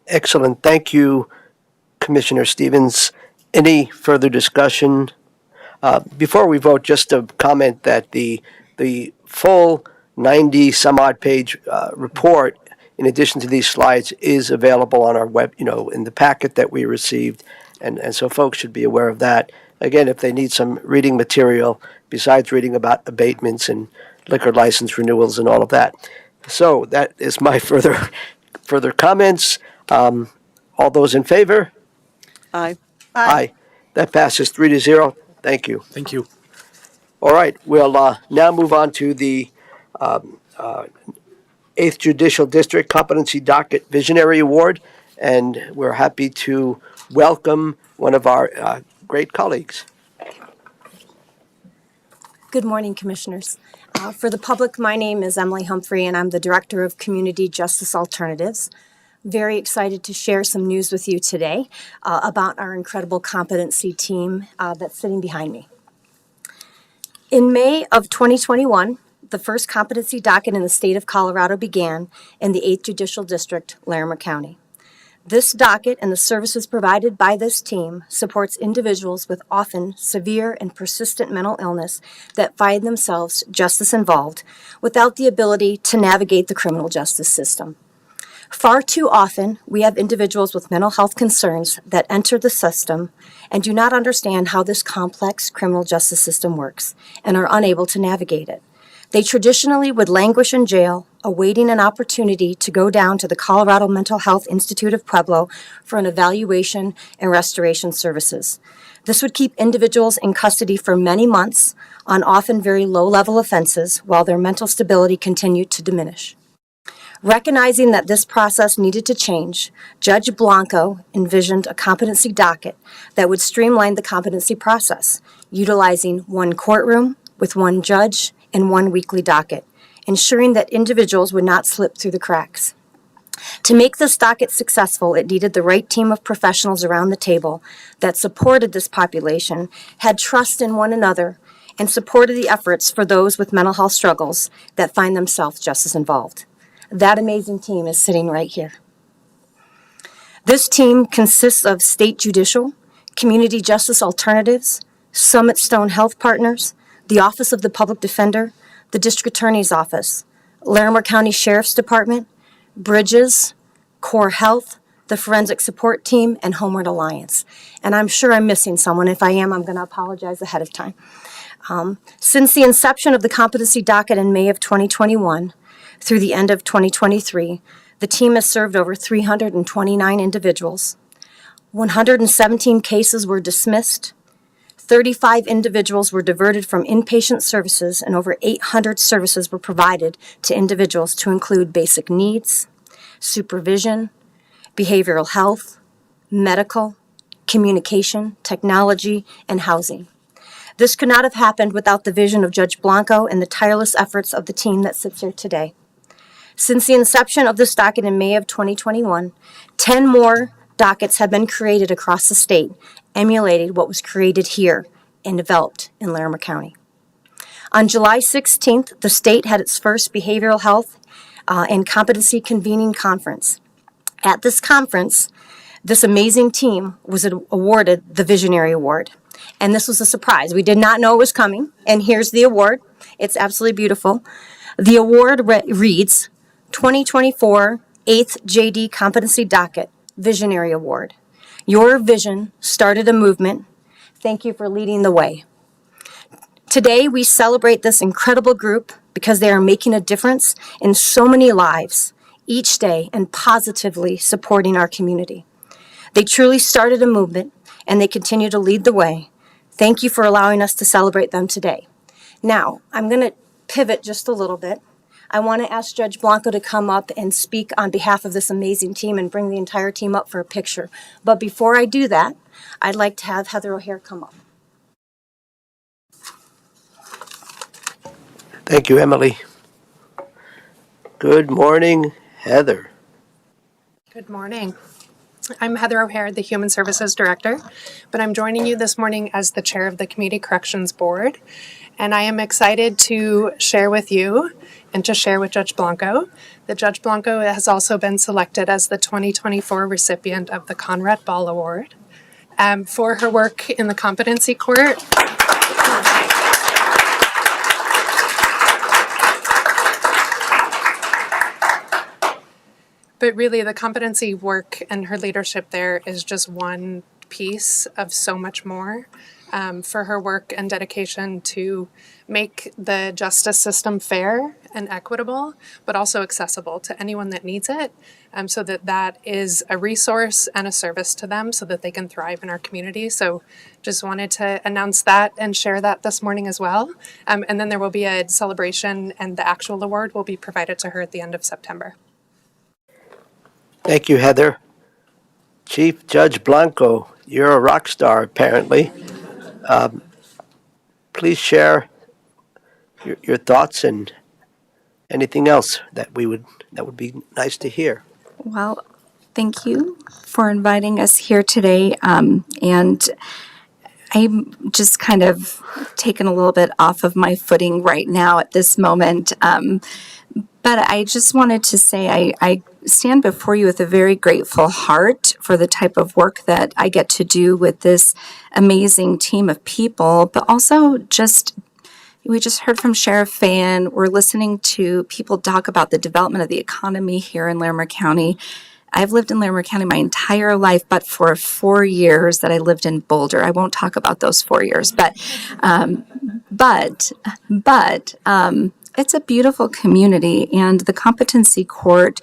Excellent. Thank you, Commissioner Stevens. Any further discussion? Before we vote, just a comment that the full 90-some-odd page report, in addition to these slides, is available on our web, in the packet that we received, and so folks should be aware of that. Again, if they need some reading material, besides reading about abatements and liquor license renewals and all of that. So that is my further comments. All those in favor? Aye. Aye. That passes 3-0. Thank you. Thank you. All right, we'll now move on to the 8th Judicial District Competency Docket Visionary Award, and we're happy to welcome one of our great colleagues. Good morning, Commissioners. For the public, my name is Emily Humphrey, and I'm the Director of Community Justice Alternatives. Very excited to share some news with you today about our incredible competency team that's sitting behind me. In May of 2021, the first competency docket in the state of Colorado began in the 8th Judicial District, Larimer County. This docket and the services provided by this team supports individuals with often severe and persistent mental illness that find themselves justice involved without the ability to navigate the criminal justice system. Far too often, we have individuals with mental health concerns that enter the system and do not understand how this complex criminal justice system works and are unable to navigate it. They traditionally would languish in jail, awaiting an opportunity to go down to the Colorado Mental Health Institute of Pueblo for an evaluation and restoration services. This would keep individuals in custody for many months on often very low-level offenses while their mental stability continued to diminish. Recognizing that this process needed to change, Judge Blanco envisioned a competency docket that would streamline the competency process, utilizing one courtroom with one judge and one weekly docket, ensuring that individuals would not slip through the cracks. To make this docket successful, it needed the right team of professionals around the table that supported this population, had trust in one another, and supported the efforts for those with mental health struggles that find themselves just as involved. That amazing team is sitting right here. This team consists of State Judicial, Community Justice Alternatives, Summit Stone Health Partners, the Office of the Public Defender, the District Attorney's Office, Larimer County Sheriff's Department, Bridges, Core Health, the Forensic Support Team, and Homeward Alliance. And I'm sure I'm missing someone. If I am, I'm going to apologize ahead of time. Since the inception of the competency docket in May of 2021, through the end of 2023, the team has served over 329 individuals. 117 cases were dismissed. 35 individuals were diverted from inpatient services, and over 800 services were provided to individuals to include basic needs, supervision, behavioral health, medical, communication, technology, and housing. This could not have happened without the vision of Judge Blanco and the tireless efforts of the team that sits here today. Since the inception of this docket in May of 2021, 10 more dockets have been created across the state, emulating what was created here and developed in Larimer County. On July 16th, the state had its first behavioral health and competency convening conference. At this conference, this amazing team was awarded the Visionary Award. And this was a surprise. We did not know it was coming. And here's the award. It's absolutely beautiful. The award reads 2024 8th JD Competency Docket Visionary Award. Your vision started a movement. Thank you for leading the way. Today, we celebrate this incredible group because they are making a difference in so many lives each day and positively supporting our community. They truly started a movement and they continue to lead the way. Thank you for allowing us to celebrate them today. Now, I'm going to pivot just a little bit. I want to ask Judge Blanco to come up and speak on behalf of this amazing team and bring the entire team up for a picture. But before I do that, I'd like to have Heather O'Hare come up. Thank you, Emily. Good morning, Heather. Good morning. I'm Heather O'Hare, the Human Services Director, but I'm joining you this morning as the Chair of the Community Corrections Board, and I am excited to share with you and to share with Judge Blanco that Judge Blanco has also been selected as the 2024 recipient of the Conrad Ball Award for her work in the Competency Court. But really, the competency work and her leadership there is just one piece of so much more for her work and dedication to make the justice system fair and equitable, but also accessible to anyone that needs it, so that that is a resource and a service to them so that they can thrive in our community. So just wanted to announce that and share that this morning as well. And then there will be a celebration, and the actual award will be provided to her at the end of September. Thank you, Heather. Chief Judge Blanco, you're a rock star, apparently. Please share your thoughts and anything else that would be nice to hear. Well, thank you for inviting us here today. And I'm just kind of taken a little bit off of my footing right now at this moment. But I just wanted to say I stand before you with a very grateful heart for the type of work that I get to do with this amazing team of people, but also just We just heard from Sheriff Fan. We're listening to people talk about the development of the economy here in Larimer County. I've lived in Larimer County my entire life, but for 4 years that I lived in Boulder. I won't talk about those 4 years, but it's a beautiful community, and the Competency Court,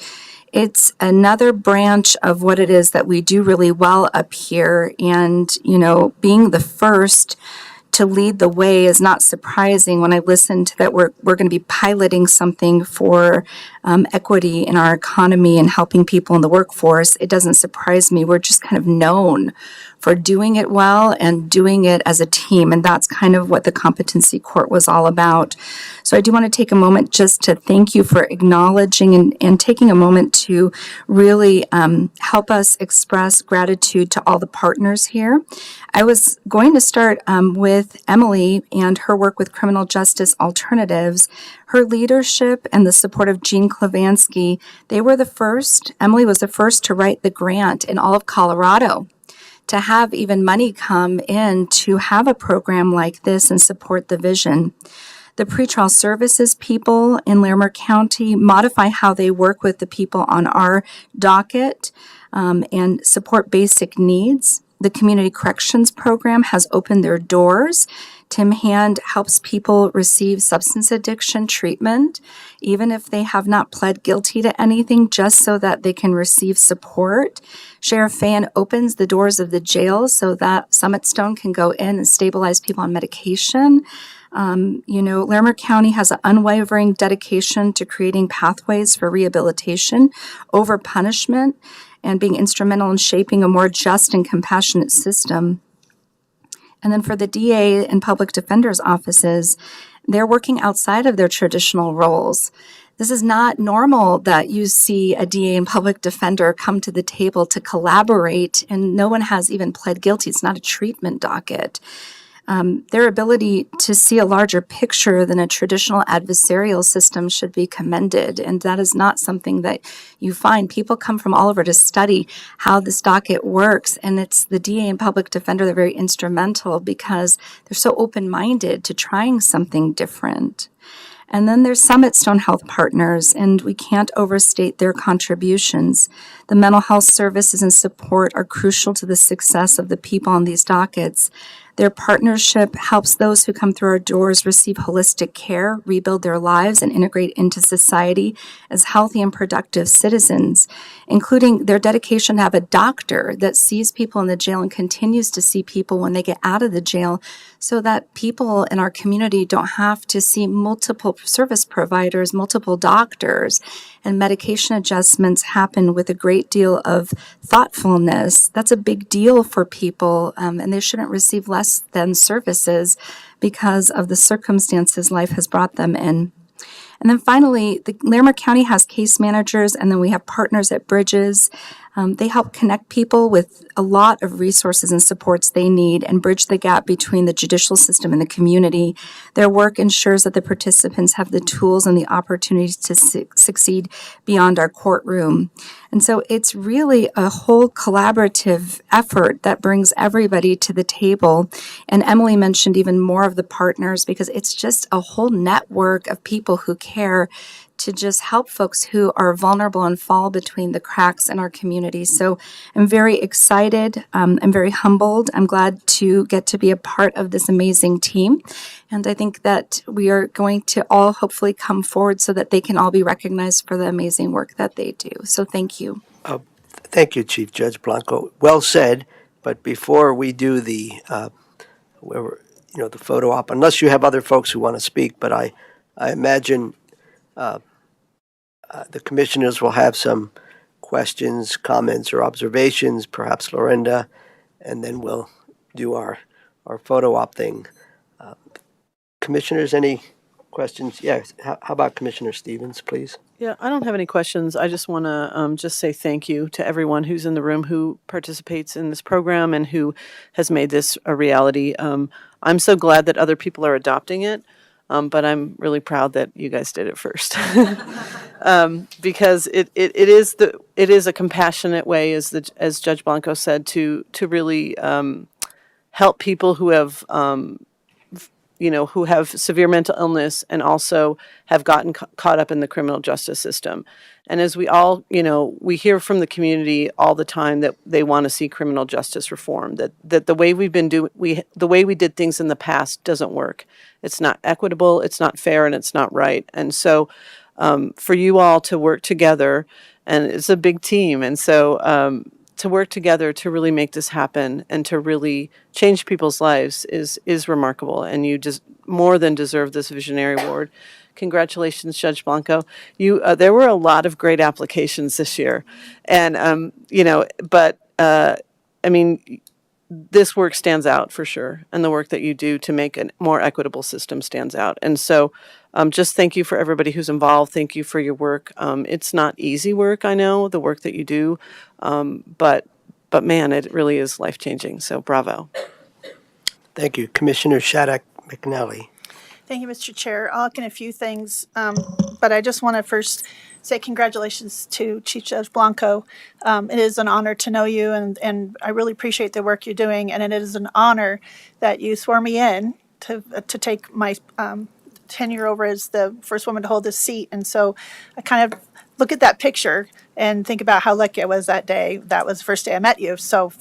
it's another branch of what it is that we do really well up here. And, you know, being the first to lead the way is not surprising when I listen to that we're going to be piloting something for equity in our economy and helping people in the workforce. It doesn't surprise me. We're just kind of known for doing it well and doing it as a team. And that's kind of what the Competency Court was all about. So I do want to take a moment just to thank you for acknowledging and taking a moment to really help us express gratitude to all the partners here. I was going to start with Emily and her work with criminal justice alternatives. Her leadership and the support of Jean Klavansky, they were the first, Emily was the first to write the grant in all of Colorado to have even money come in to have a program like this and support the vision. The pretrial services people in Larimer County modify how they work with the people on our docket and support basic needs. The Community Corrections Program has opened their doors. Tim Hand helps people receive substance addiction treatment, even if they have not pled guilty to anything, just so that they can receive support. Sheriff Fan opens the doors of the jail so that Summit Stone can go in and stabilize people on medication. Larimer County has an unwavering dedication to creating pathways for rehabilitation over punishment and being instrumental in shaping a more just and compassionate system. And then for the DA and public defender's offices, they're working outside of their traditional roles. This is not normal that you see a DA and public defender come to the table to collaborate, and no one has even pled guilty. It's not a treatment docket. Their ability to see a larger picture than a traditional adversarial system should be commended, and that is not something that you find. People come from all over to study how this docket works, and it's the DA and public defender that are very instrumental because they're so open-minded to trying something different. And then there's Summit Stone Health Partners, and we can't overstate their contributions. The mental health services and support are crucial to the success of the people on these dockets. Their partnership helps those who come through our doors receive holistic care, rebuild their lives, and integrate into society as healthy and productive citizens, including their dedication to have a doctor that sees people in the jail and continues to see people when they get out of the jail, so that people in our community don't have to see multiple service providers, multiple doctors, and medication adjustments happen with a great deal of thoughtfulness. That's a big deal for people, and they shouldn't receive less than services because of the circumstances life has brought them in. And then finally, the Larimer County has case managers, and then we have partners at Bridges. They help connect people with a lot of resources and supports they need and bridge the gap between the judicial system and the community. Their work ensures that the participants have the tools and the opportunities to succeed beyond our courtroom. And so it's really a whole collaborative effort that brings everybody to the table. And Emily mentioned even more of the partners because it's just a whole network of people who care to just help folks who are vulnerable and fall between the cracks in our community. So I'm very excited. I'm very humbled. I'm glad to get to be a part of this amazing team. And I think that we are going to all hopefully come forward so that they can all be recognized for the amazing work that they do. So thank you. Thank you, Chief Judge Blanco. Well said. But before we do the photo op, unless you have other folks who want to speak, but I imagine the commissioners will have some questions, comments, or observations, perhaps Lorinda, and then we'll do our photo op thing. Commissioners, any questions? Yes. How about Commissioner Stevens, please? Yeah, I don't have any questions. I just want to just say thank you to everyone who's in the room who participates in this program and who has made this a reality. I'm so glad that other people are adopting it. But I'm really proud that you guys did it first, because it is a compassionate way, as Judge Blanco said, to really help people who have who have severe mental illness and also have gotten caught up in the criminal justice system. And as we all, we hear from the community all the time that they want to see criminal justice reform, that the way the way we did things in the past doesn't work. It's not equitable, it's not fair, and it's not right. And so for you all to work together, and it's a big team, and so to work together to really make this happen and to really change people's lives is remarkable. And you just more than deserve this visionary award. Congratulations, Judge Blanco. There were a lot of great applications this year, and but I mean, this work stands out for sure, and the work that you do to make a more equitable system stands out. And so, just thank you for everybody who's involved. Thank you for your work. It's not easy work, I know, the work that you do, but man, it really is life changing. So, bravo. Thank you. Commissioner Shattuck McNally. Thank you, Mr. Chair. I'll look in a few things, but I just want to first say congratulations to Chief Judge Blanco. It is an honor to know you, and I really appreciate the work you're doing. And it is an honor that you swore me in to take my tenure over as the first woman to hold this seat. And so I kind of look at that picture and think about how lucky I was that day. That was the first day I met you. So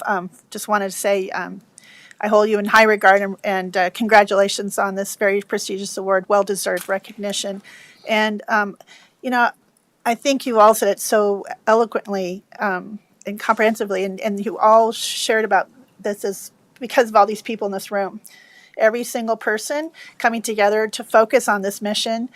just wanted to say I hold you in high regard, and congratulations on this very prestigious award, well-deserved recognition. And, I think you all said it so eloquently and comprehensively, and you all shared about this is because of all these people in this room. Every single person coming together to focus on this mission.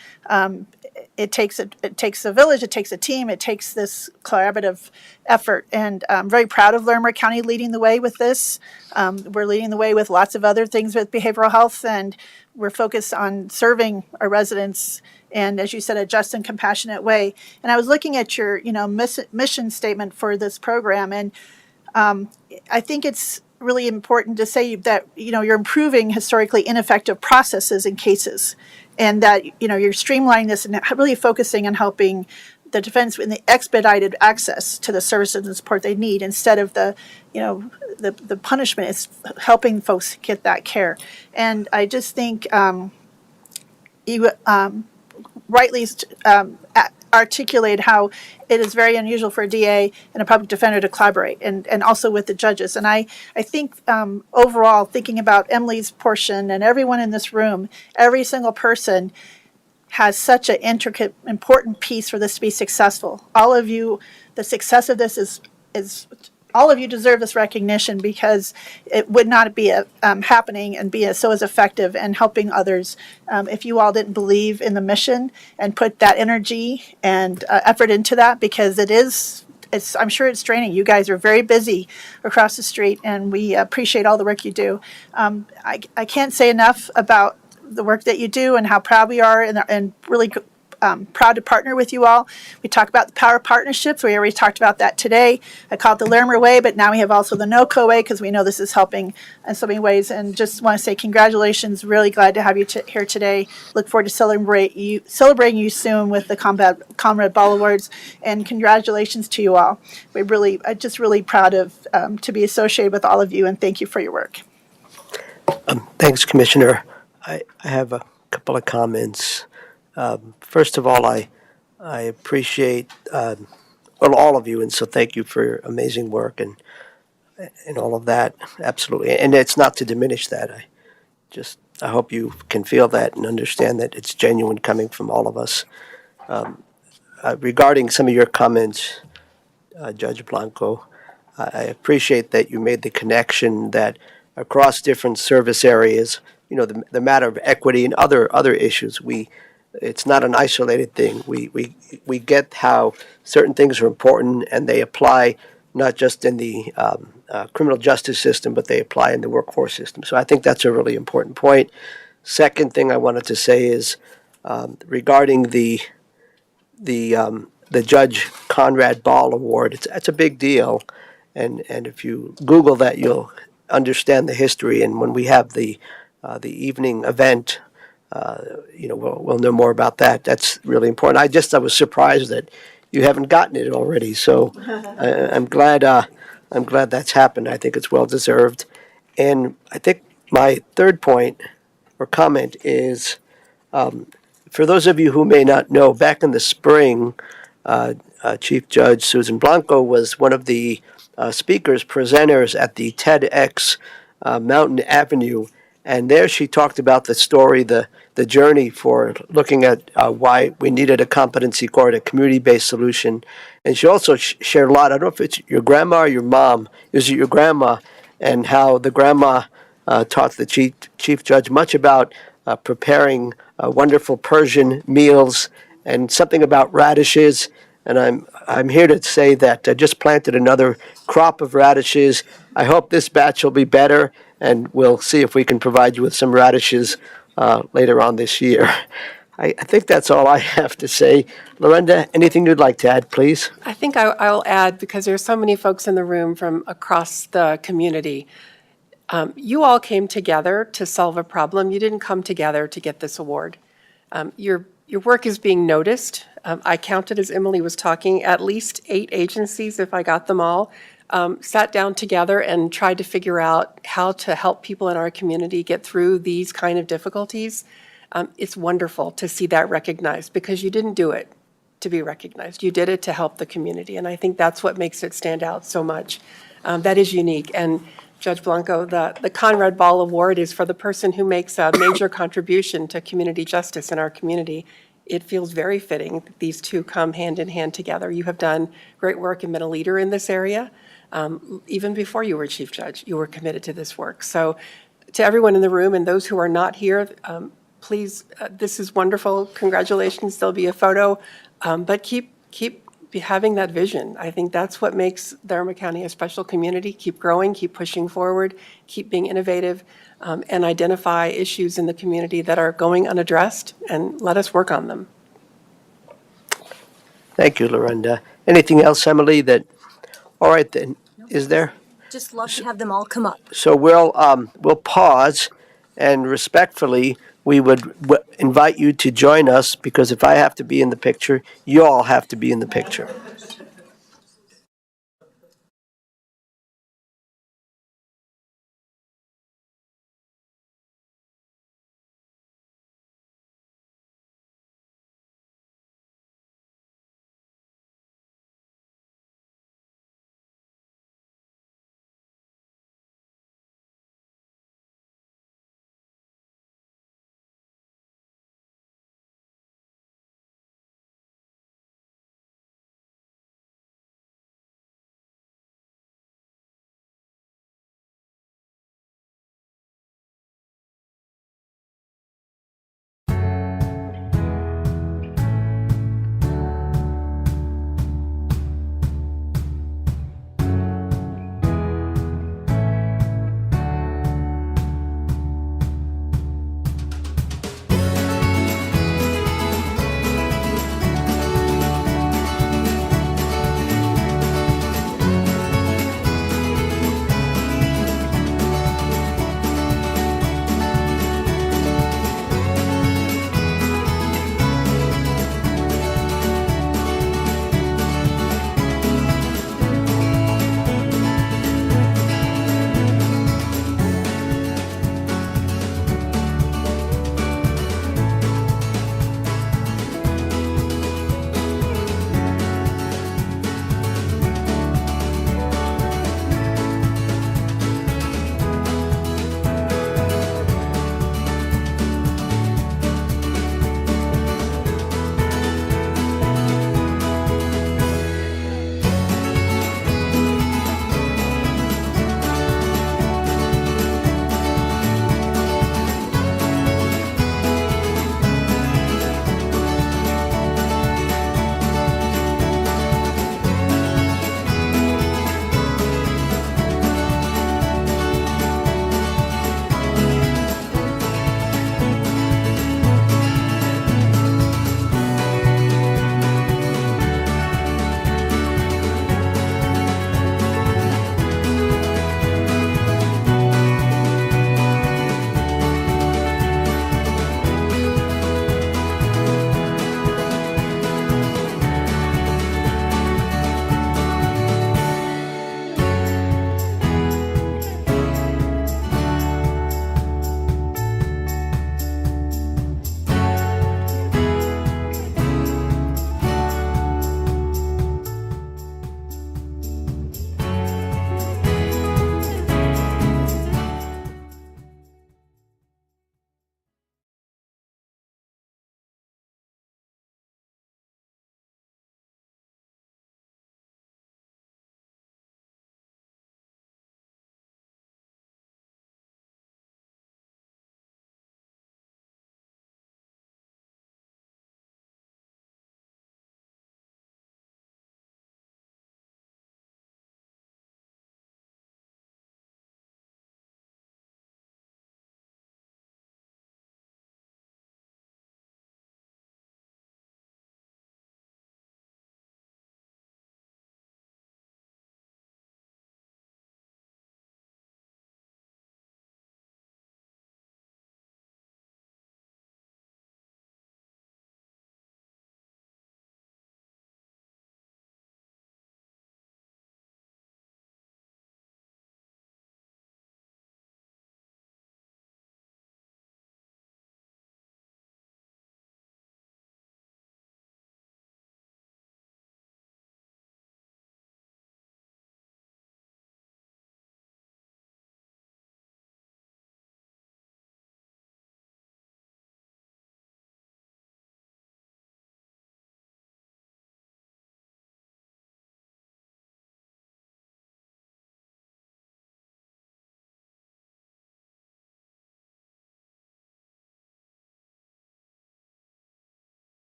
It takes a village, it takes a team, it takes this collaborative effort. And I'm very proud of Larimer County leading the way with this. We're leading the way with lots of other things with behavioral health, and we're focused on serving our residents and, as you said, a just and compassionate way. And I was looking at your, mission statement for this program, and I think it's really important to say that, you're improving historically ineffective processes and cases, and that, you're streamlining this and really focusing on helping the defense in the expedited access to the services and support they need, instead of the punishment. Is helping folks get that care. And I just think you rightly articulate how it is very unusual for a DA and a public defender to collaborate, and also with the judges. And I think overall, thinking about Emily's portion and everyone in this room, every single person has such an intricate, important piece for this to be successful. All of you, the success of this is all of you deserve this recognition, because it would not be happening and be so as effective and helping others if you all didn't believe in the mission and put that energy and effort into that, because I'm sure it's draining. You guys are very busy across the street, and we appreciate all the work you do. I can't say enough about the work that you do and how proud we are, and really proud to partner with you all. We talk about the power of partnerships. We already talked about that today. I call it the Larimer way, but now we have also the NOCO way, because we know this is helping in so many ways. And just want to say congratulations. Really glad to have you here today. Look forward to celebrating you soon with the Comrade Ball Awards. And congratulations to you all. I'm just really proud of to be associated with all of you, and thank you for your work. Thanks, Commissioner. I have a couple of comments. First of all, I appreciate all of you, and so thank you for your amazing work and all of that. Absolutely, and it's not to diminish that. I hope you can feel that and understand that it's genuine coming from all of us. Regarding some of your comments, Judge Blanco, I appreciate that you made the connection that across different service areas, the matter of equity and other issues, it's not an isolated thing. We get how certain things are important, and they apply not just in the criminal justice system, but they apply in the workforce system. So I think that's a really important point. Second thing I wanted to say is regarding the Judge Conrad Ball Award. It's a big deal, and if you Google that, you'll understand the history. And when we have the evening event, we'll know more about that. That's really important. I was surprised that you haven't gotten it already. So I'm glad that's happened. I think it's well deserved. And I think my third point, or comment is, for those of you who may not know, back in the spring, Chief Judge Susan Blanco was one of the speakers, presenters at the TEDx Mountain Avenue. And there she talked about the story, the journey for looking at why we needed a competency court, a community-based solution. And she also shared a lot. I don't know if it's your grandma or your mom. Is it your grandma? And how the grandma taught the chief judge much about preparing wonderful Persian meals and something about radishes. And I'm here to say that I just planted another crop of radishes. I hope this batch will be better, and we'll see if we can provide you with some radishes later on this year. I think that's all I have to say. Lorenda, anything you'd like to add, please? I think I'll add, because there's so many folks in the room from across the community. You all came together to solve a problem. You didn't come together to get this award. Your work is being noticed. I counted, as Emily was talking, at least 8 agencies, if I got them all, sat down together and tried to figure out how to help people in our community get through these kind of difficulties. It's wonderful to see that recognized, because you didn't do it to be recognized. You did it to help the community, and I think that's what makes it stand out so much. That is unique. And Judge Blanco, the Conrad Ball Award is for the person who makes a major contribution to community justice in our community. It feels very fitting that these two come hand in hand together. You have done great work and been a leader in this area. Even before you were Chief Judge, you were committed to this work. So to everyone in the room and those who are not here, please, this is wonderful. Congratulations. There'll be a photo. But keep having that vision. I think that's what makes Larimer County a special community. Keep growing, keep pushing forward, keep being innovative, and identify issues in the community that are going unaddressed, and let us work on them. Thank you, Lorenda. Anything else, Emily? All right then. Is there? Just love to have them all come up. So we'll pause, and respectfully, we would invite you to join us, because if I have to be in the picture, you all have to be in the picture.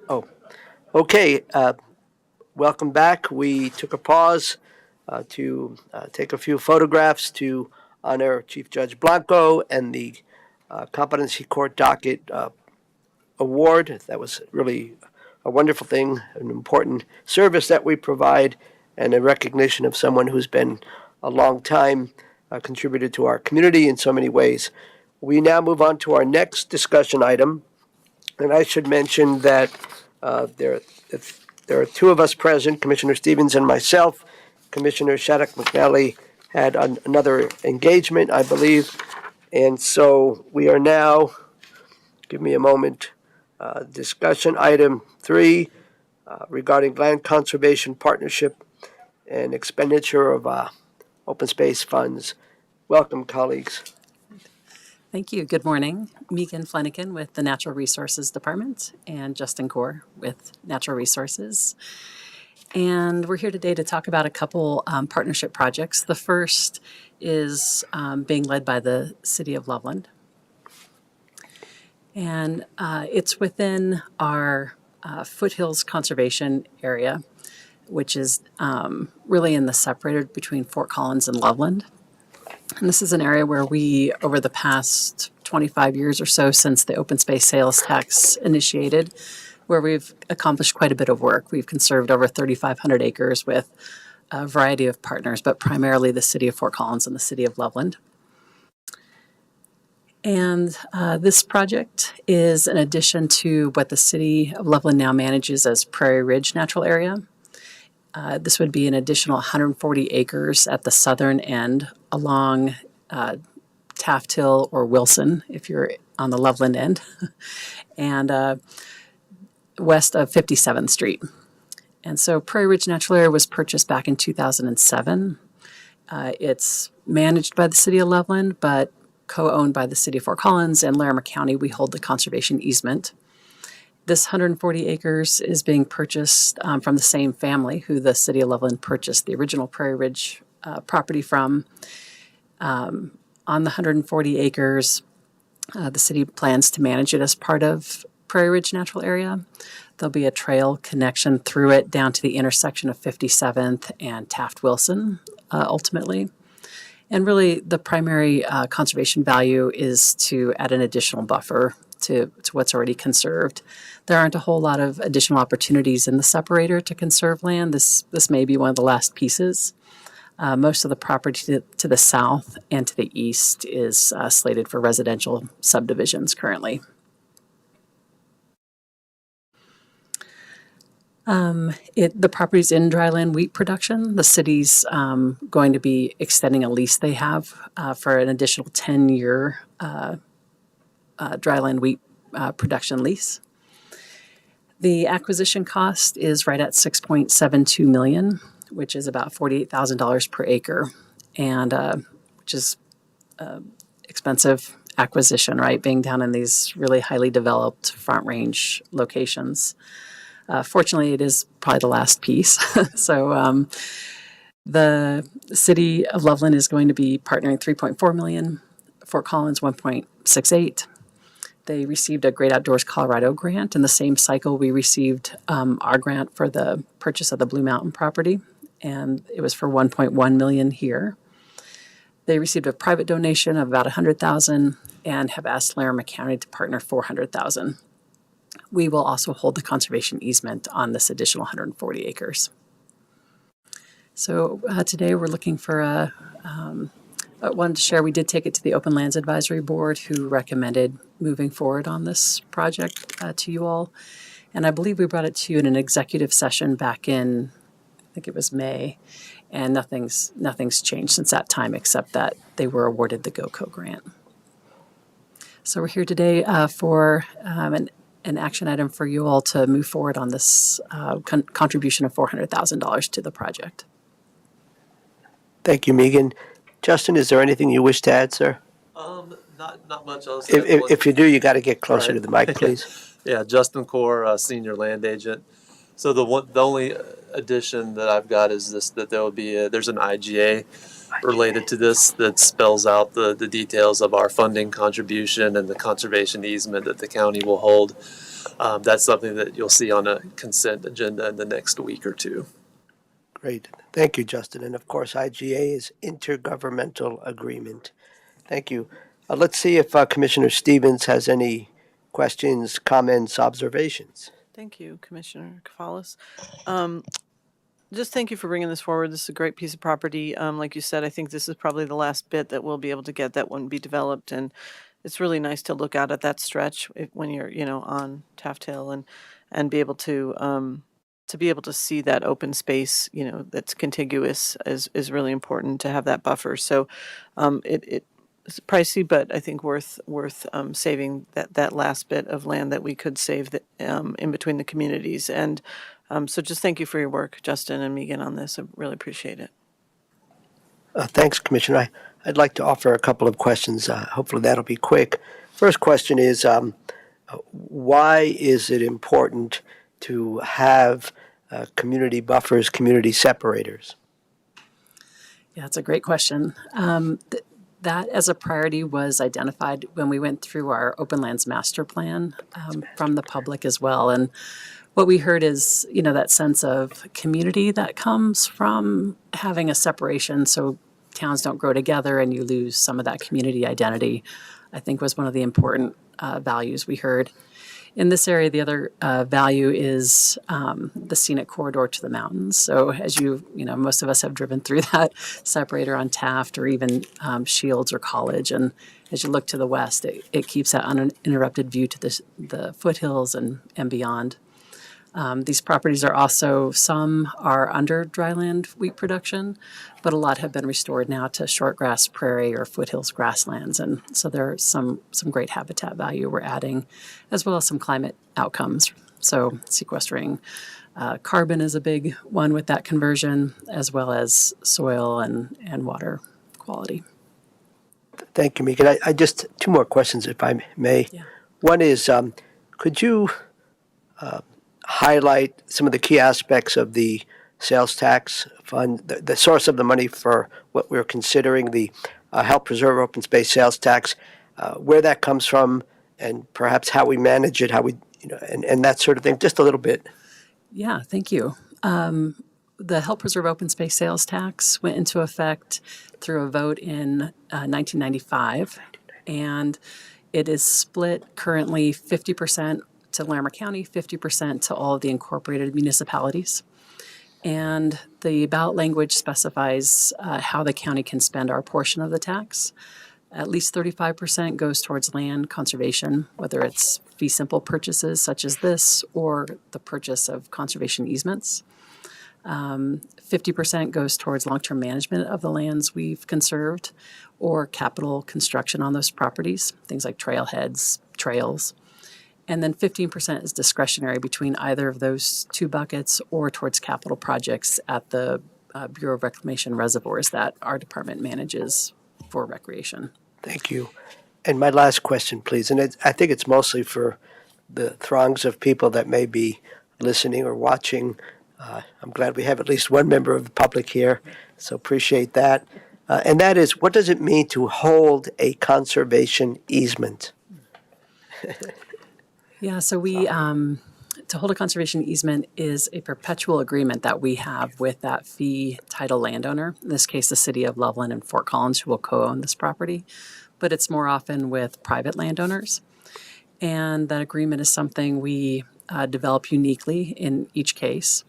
Oh, okay. Welcome back. We took a pause to take a few photographs to honor Chief Judge Blanco and the Competency Court Docket Award. That was really a wonderful thing, an important service that we provide, and a recognition of someone who's been a long time contributed to our community in so many ways. We now move on to our next discussion item, and I should mention that there are two of us present, Commissioner Stevens and myself. Commissioner Shattuck McNally had another engagement, I believe, and so we are now, give me a moment, discussion item 3 regarding land conservation partnership and expenditure of open space funds. Welcome, colleagues. Thank you. Good morning. Megan Flanagan with the Natural Resources Department and Justin Gore with Natural Resources. And we're here today to talk about a couple partnership projects. The first is being led by the City of Loveland. And it's within our Foothills Conservation Area, which is really in the separator between Fort Collins and Loveland. And this is an area where we, over the past 25 years or so since the open space sales tax initiated, where we've accomplished quite a bit of work. We've conserved over 3,500 acres with a variety of partners, but primarily the City of Fort Collins and the City of Loveland. And this project is an addition to what the City of Loveland now manages as Prairie Ridge Natural Area. This would be an additional 140 acres at the southern end along Taft Hill or Wilson, if you're on the Loveland end, and west of 57th Street. And so Prairie Ridge Natural Area was purchased back in 2007. It's managed by the City of Loveland, but co-owned by the City of Fort Collins and Larimer County. We hold the conservation easement. This 140 acres is being purchased from the same family who the City of Loveland purchased the original Prairie Ridge property from. On the 140 acres, the city plans to manage it as part of Prairie Ridge Natural Area. There'll be a trail connection through it down to the intersection of 57th and Taft-Wilson, ultimately. And really, the primary conservation value is to add an additional buffer to what's already conserved. There aren't a whole lot of additional opportunities in the separator to conserve land. This may be one of the last pieces. Most of the property to the south and to the east is slated for residential subdivisions currently. The property's in dryland wheat production. The city's going to be extending a lease they have for an additional 10-year dryland wheat production lease. The acquisition cost is right at $6.72 million, which is about $48,000 per acre, and which is expensive acquisition, right? Being down in these really highly developed Front Range locations. Fortunately, it is probably the last piece. So the City of Loveland is going to be partnering $3.4 million, Fort Collins $1.68. They received a Great Outdoors Colorado grant. In the same cycle, we received our grant for the purchase of the Blue Mountain property, and it was for $1.1 million here. They received a private donation of about $100,000 and have asked Larimer County to partner $400,000. We will also hold the conservation easement on this additional 140 acres. So today we're looking for I wanted to share, we did take it to the Open Lands Advisory Board, who recommended moving forward on this project to you all. And I believe we brought it to you in an executive session back in, I think it was May, and nothing's changed since that time except that they were awarded the GOCO grant. So we're here today for an action item for you all to move forward on this contribution of $400,000 to the project. Thank you, Megan. Justin, is there anything you wish to add, sir? Not much else. If you do, you got to get closer Right. to the mic, please. Yeah, Justin Core, senior land agent. So the only addition that I've got is this: that there's an IGA related to this that spells out the details of our funding contribution and the conservation easement that the county will hold. that's something that you'll see on a consent agenda in the next week or two. Great. Thank you, Justin. And of course, IGA is Intergovernmental Agreement. Thank you. Let's see if Commissioner Stevens has any questions, comments, observations. Thank you, Commissioner Kafalis. Just thank you for bringing this forward. This is a great piece of property. Like you said, I think this is probably the last bit that we'll be able to get that wouldn't be developed. And it's really nice to look out at that stretch when you're, on Taft Hill and be able to see that open space, that's contiguous is really important to have that buffer. So it's pricey, but I think worth saving that last bit of land that we could save in between the communities. And so just thank you for your work, Justin and Megan, on this. I really appreciate it. Thanks, Commissioner. I'd like to offer a couple of questions. Hopefully that'll be quick. First question is, why is it important to have community buffers, community separators? Yeah, it's a great question. That as a priority was identified when we went through our open lands master plan from the public as well. And what we heard is, that sense of community that comes from having a separation so towns don't grow together and you lose some of that community identity, I think was one of the important values we heard. In this area, the other value is the scenic corridor to the mountains. So as most of us have driven through that separator on Taft or even Shields or College. And as you look to the west, it keeps that uninterrupted view to the foothills and beyond. These properties are also, some are under dryland wheat production, but a lot have been restored now to shortgrass prairie or foothills grasslands. And so there's some great habitat value we're adding, as well as some climate outcomes. So sequestering carbon is a big one with that conversion, as well as soil and water quality. Thank you, Megan. I just two more questions, if I may. Yeah. One is, could you highlight some of the key aspects of the sales tax fund, the source of the money for what we're considering the help preserve open space sales tax, where that comes from, and perhaps how we manage it, how we, and that sort of thing, just a little bit. Yeah, thank you. The Help Preserve Open Space Sales Tax went into effect through a vote in 1995, and it is split currently 50% to Larimer County, 50% to all of the incorporated municipalities. And the ballot language specifies how the county can spend our portion of the tax. At least 35% goes towards land conservation, whether it's fee simple purchases such as this or the purchase of conservation easements. 50% goes towards long-term management of the lands we've conserved or capital construction on those properties, things like trailheads, trails. And then 15% is discretionary between either of those two buckets or towards capital projects at the Bureau of Reclamation reservoirs that our department manages for recreation. Thank you. And my last question, please, and I think it's mostly for the throngs of people that may be listening or watching. I'm glad we have at least one member of the public here, so appreciate that. And that is, what does it mean to hold a conservation easement? Yeah, so we, to hold a conservation easement is a perpetual agreement that we have with that fee title landowner, in this case, the city of Loveland and Fort Collins, who will co-own this property, but it's more often with private landowners. And that agreement is something we develop uniquely in each case.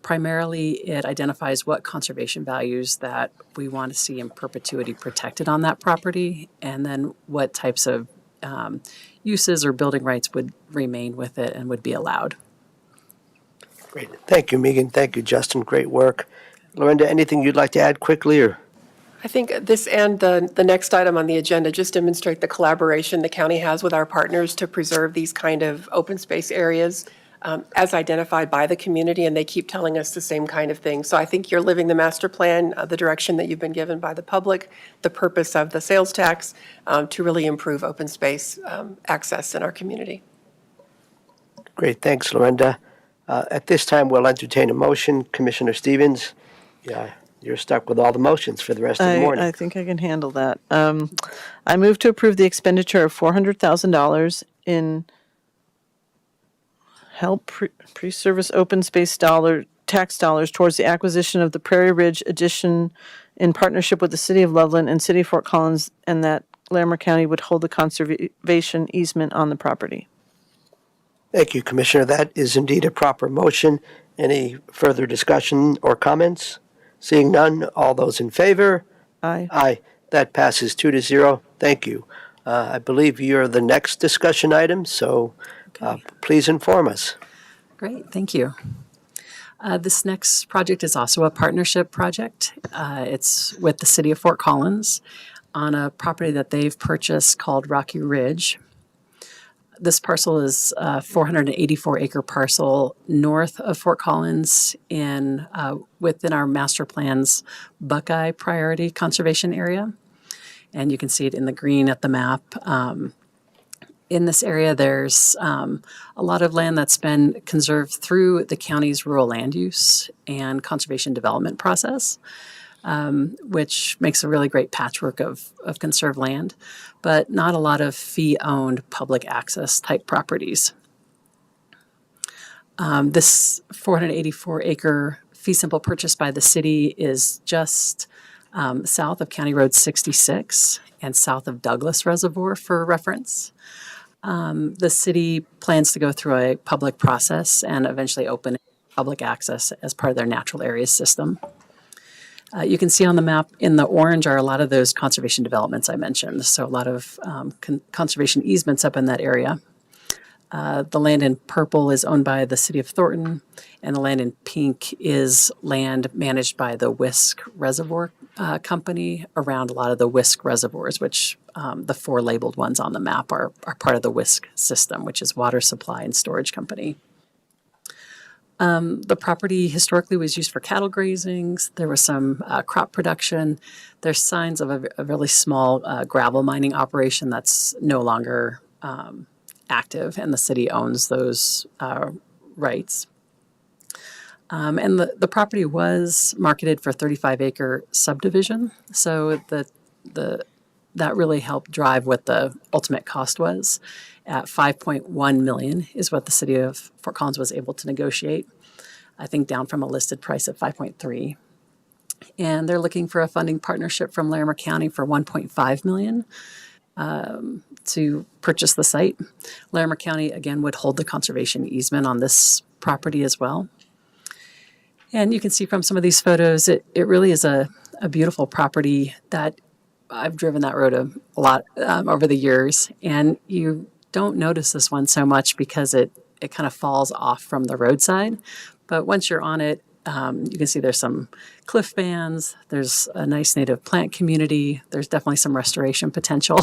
Primarily, it identifies what conservation values that we want to see in perpetuity protected on that property, and then what types of uses or building rights would remain with it and would be allowed. Great. Thank you, Megan. Thank you, Justin. Great work. Lorinda, anything you'd like to add quickly? Or I think this and the next item on the agenda just demonstrate the collaboration the county has with our partners to preserve these kind of open space areas as identified by the community, and they keep telling us the same kind of thing. So I think you're living the master plan, the direction that you've been given by the public, the purpose of the sales tax to really improve open space access in our community. Great. Thanks, Lorinda. At this time, we'll entertain a motion. Commissioner Stevens, you're stuck with all the motions for the rest of the morning. I think I can handle that. I move to approve the expenditure of $400,000 in help pre-service open space tax dollars towards the acquisition of the Prairie Ridge addition in partnership with the City of Loveland and City of Fort Collins, and that Larimer County would hold the conservation easement on the property. Thank you, Commissioner. That is indeed a proper motion. Any further discussion or comments? Seeing none, all those in favor? Aye. Aye. That passes 2-0. Thank you. I believe you're the next discussion item, so please inform us. Great, thank you. This next project is also a partnership project. It's with the City of Fort Collins on a property that they've purchased called Rocky Ridge. This parcel is a 484-acre parcel north of Fort Collins within our master plan's Buckeye Priority Conservation Area. And you can see it in the green at the map. In this area, there's a lot of land that's been conserved through the county's rural land use and conservation development process, which makes a really great patchwork of conserved land, but not a lot of fee-owned public access type properties. This 484-acre fee simple purchase by the city is just south of County Road 66 and south of Douglas Reservoir for reference. The city plans to go through a public process and eventually open public access as part of their natural areas system. You can see on the map in the orange are a lot of those conservation developments I mentioned, so a lot of conservation easements up in that area. The land in purple is owned by the City of Thornton, and the land in pink is land managed by the Whisk Reservoir Company around a lot of the Whisk reservoirs, which the 4 labeled ones on the map are part of the Whisk system, which is Water Supply and Storage Company. The property historically was used for cattle grazings. There was some crop production. There's signs of a really small gravel mining operation that's no longer active, and the city owns those rights. And the property was marketed for 35-acre subdivision, so that really helped drive what the ultimate cost was. At $5.1 million is what the City of Fort Collins was able to negotiate, I think down from a listed price of $5.3. And they're looking for a funding partnership from Larimer County for $1.5 million to purchase the site. Larimer County, again, would hold the conservation easement on this property as well. And you can see from some of these photos, it really is a beautiful property that I've driven that road a lot over the years. And you don't notice this one so much because it kind of falls off from the roadside. But once you're on it, you can see there's some cliff bands, there's a nice native plant community, there's definitely some restoration potential.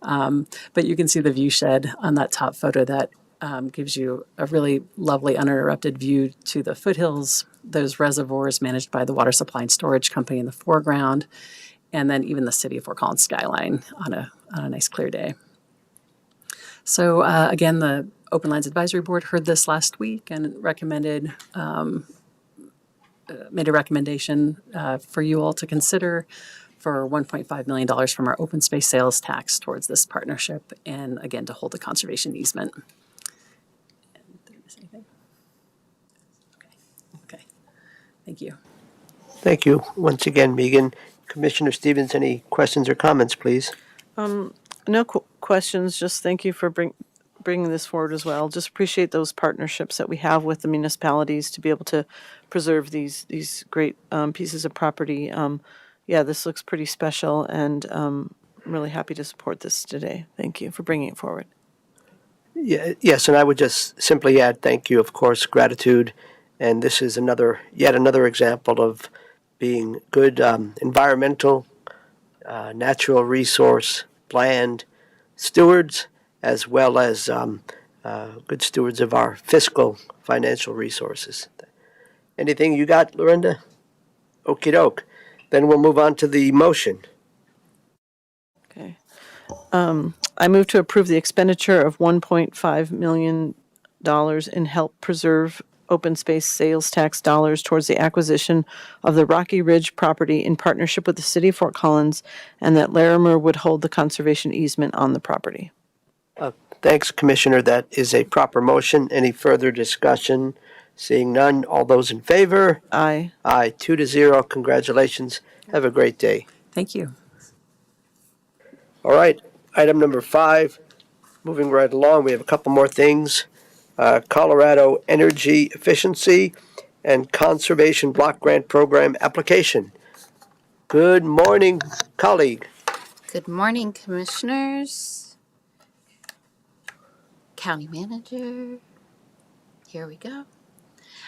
But you can see the view shed on that top photo that gives you a really lovely uninterrupted view to the foothills, those reservoirs managed by the Water Supply and Storage Company in the foreground, and then even the City of Fort Collins skyline on a nice clear day. So again, the Open Lands Advisory Board heard this last week and recommended made a recommendation for you all to consider for $1.5 million from our open space sales tax towards this partnership, and again, to hold the conservation easement. Did I miss anything? Okay. Thank you. Thank you once again, Megan. Commissioner Stevens, any questions or comments, please? No questions, just thank you for bringing this forward as well. Just appreciate those partnerships that we have with the municipalities to be able to preserve these great pieces of property. Yeah, this looks pretty special, and I'm really happy to support this today. Thank you for bringing it forward. Yeah, yes, and I would just simply add thank you, of course, gratitude, and this is yet another example of being good environmental, natural resource, land stewards, as well as good stewards of our fiscal financial resources. Anything you got, Lorinda? Okie doke. Then we'll move on to the motion. Okay. I move to approve the expenditure of $1.5 million in help preserve open space sales tax dollars towards the acquisition of the Rocky Ridge property in partnership with the City of Fort Collins, and that Larimer would hold the conservation easement on the property. Thanks, Commissioner. That is a proper motion. Any further discussion? Seeing none, all those in favor? Aye. Aye, 2-0. Congratulations. Have a great day. Thank you. All right, item number 5, moving right along, we have a couple more things. Colorado Energy Efficiency and Conservation Block Grant Program application. Good morning, colleague. Good morning, Commissioners. County Manager. Here we go.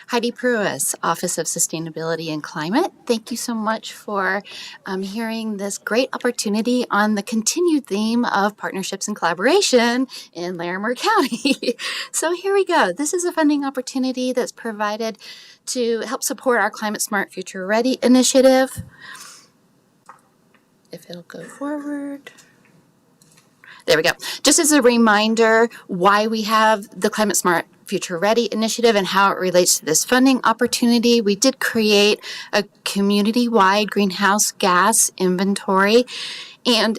Heidi Pruis, Office of Sustainability and Climate. Thank you so much for hearing this great opportunity on the continued theme of partnerships and collaboration in Larimer County. So here we go. This is a funding opportunity that's provided to help support our Climate Smart Future Ready initiative. If it'll go forward. There we go. Just as a reminder why we have the Climate Smart Future Ready initiative and how it relates to this funding opportunity, we did create a community-wide greenhouse gas inventory. And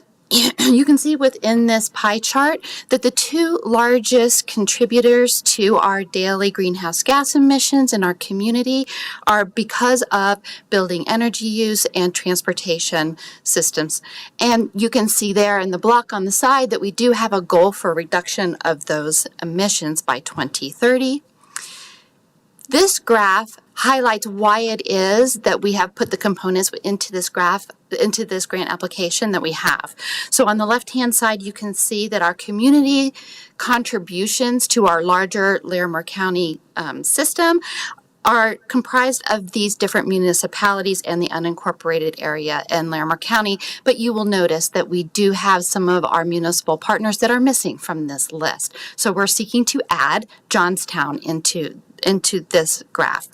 you can see within this pie chart that the two largest contributors to our daily greenhouse gas emissions in our community are because of building energy use and transportation systems. And you can see there in the block on the side that we do have a goal for reduction of those emissions by 2030. This graph highlights why it is that we have put the components into this graph, into this grant application that we have. So on the left-hand side, you can see that our community contributions to our larger Larimer County system are comprised of these different municipalities and the unincorporated area in Larimer County, but you will notice that we do have some of our municipal partners that are missing from this list. So we're seeking to add Johnstown into this graph.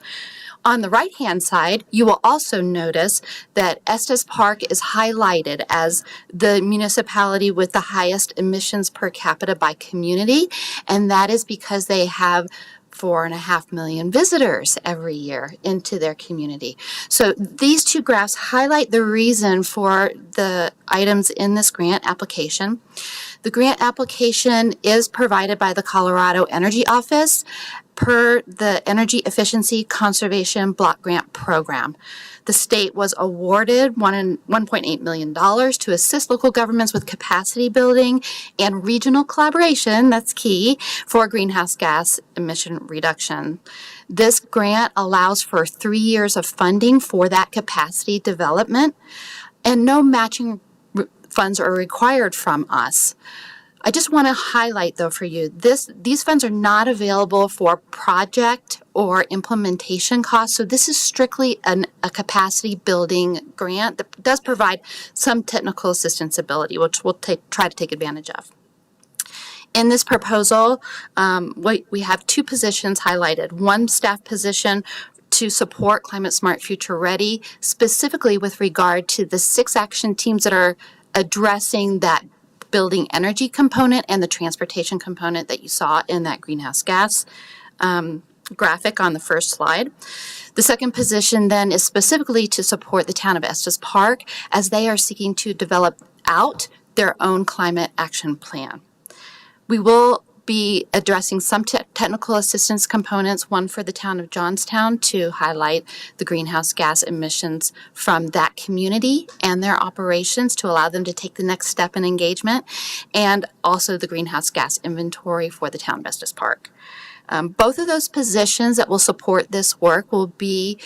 On the right-hand side, you will also notice that Estes Park is highlighted as the municipality with the highest emissions per capita by community, and that is because they have 4.5 million visitors every year into their community. So these two graphs highlight the reason for the items in this grant application. The grant application is provided by the Colorado Energy Office per the Energy Efficiency Conservation Block Grant Program. The state was awarded $1.8 million to assist local governments with capacity building and regional collaboration, that's key, for greenhouse gas emission reduction. This grant allows for 3 years of funding for that capacity development, and no matching funds are required from us. I just want to highlight, though, for you, these funds are not available for project or implementation costs. So this is strictly a capacity building grant that does provide some technical assistance ability, which we'll try to take advantage of. In this proposal, we have two positions highlighted. One staff position to support Climate Smart Future Ready, specifically with regard to the 6 action teams that are addressing that building energy component and the transportation component that you saw in that greenhouse gas graphic on the first slide. The second position then is specifically to support the town of Estes Park as they are seeking to develop out their own climate action plan. We will be addressing some technical assistance components, one for the town of Johnstown to highlight the greenhouse gas emissions from that community and their operations to allow them to take the next step in engagement, and also the greenhouse gas inventory for the town of Estes Park. Both of those positions that will support this work will be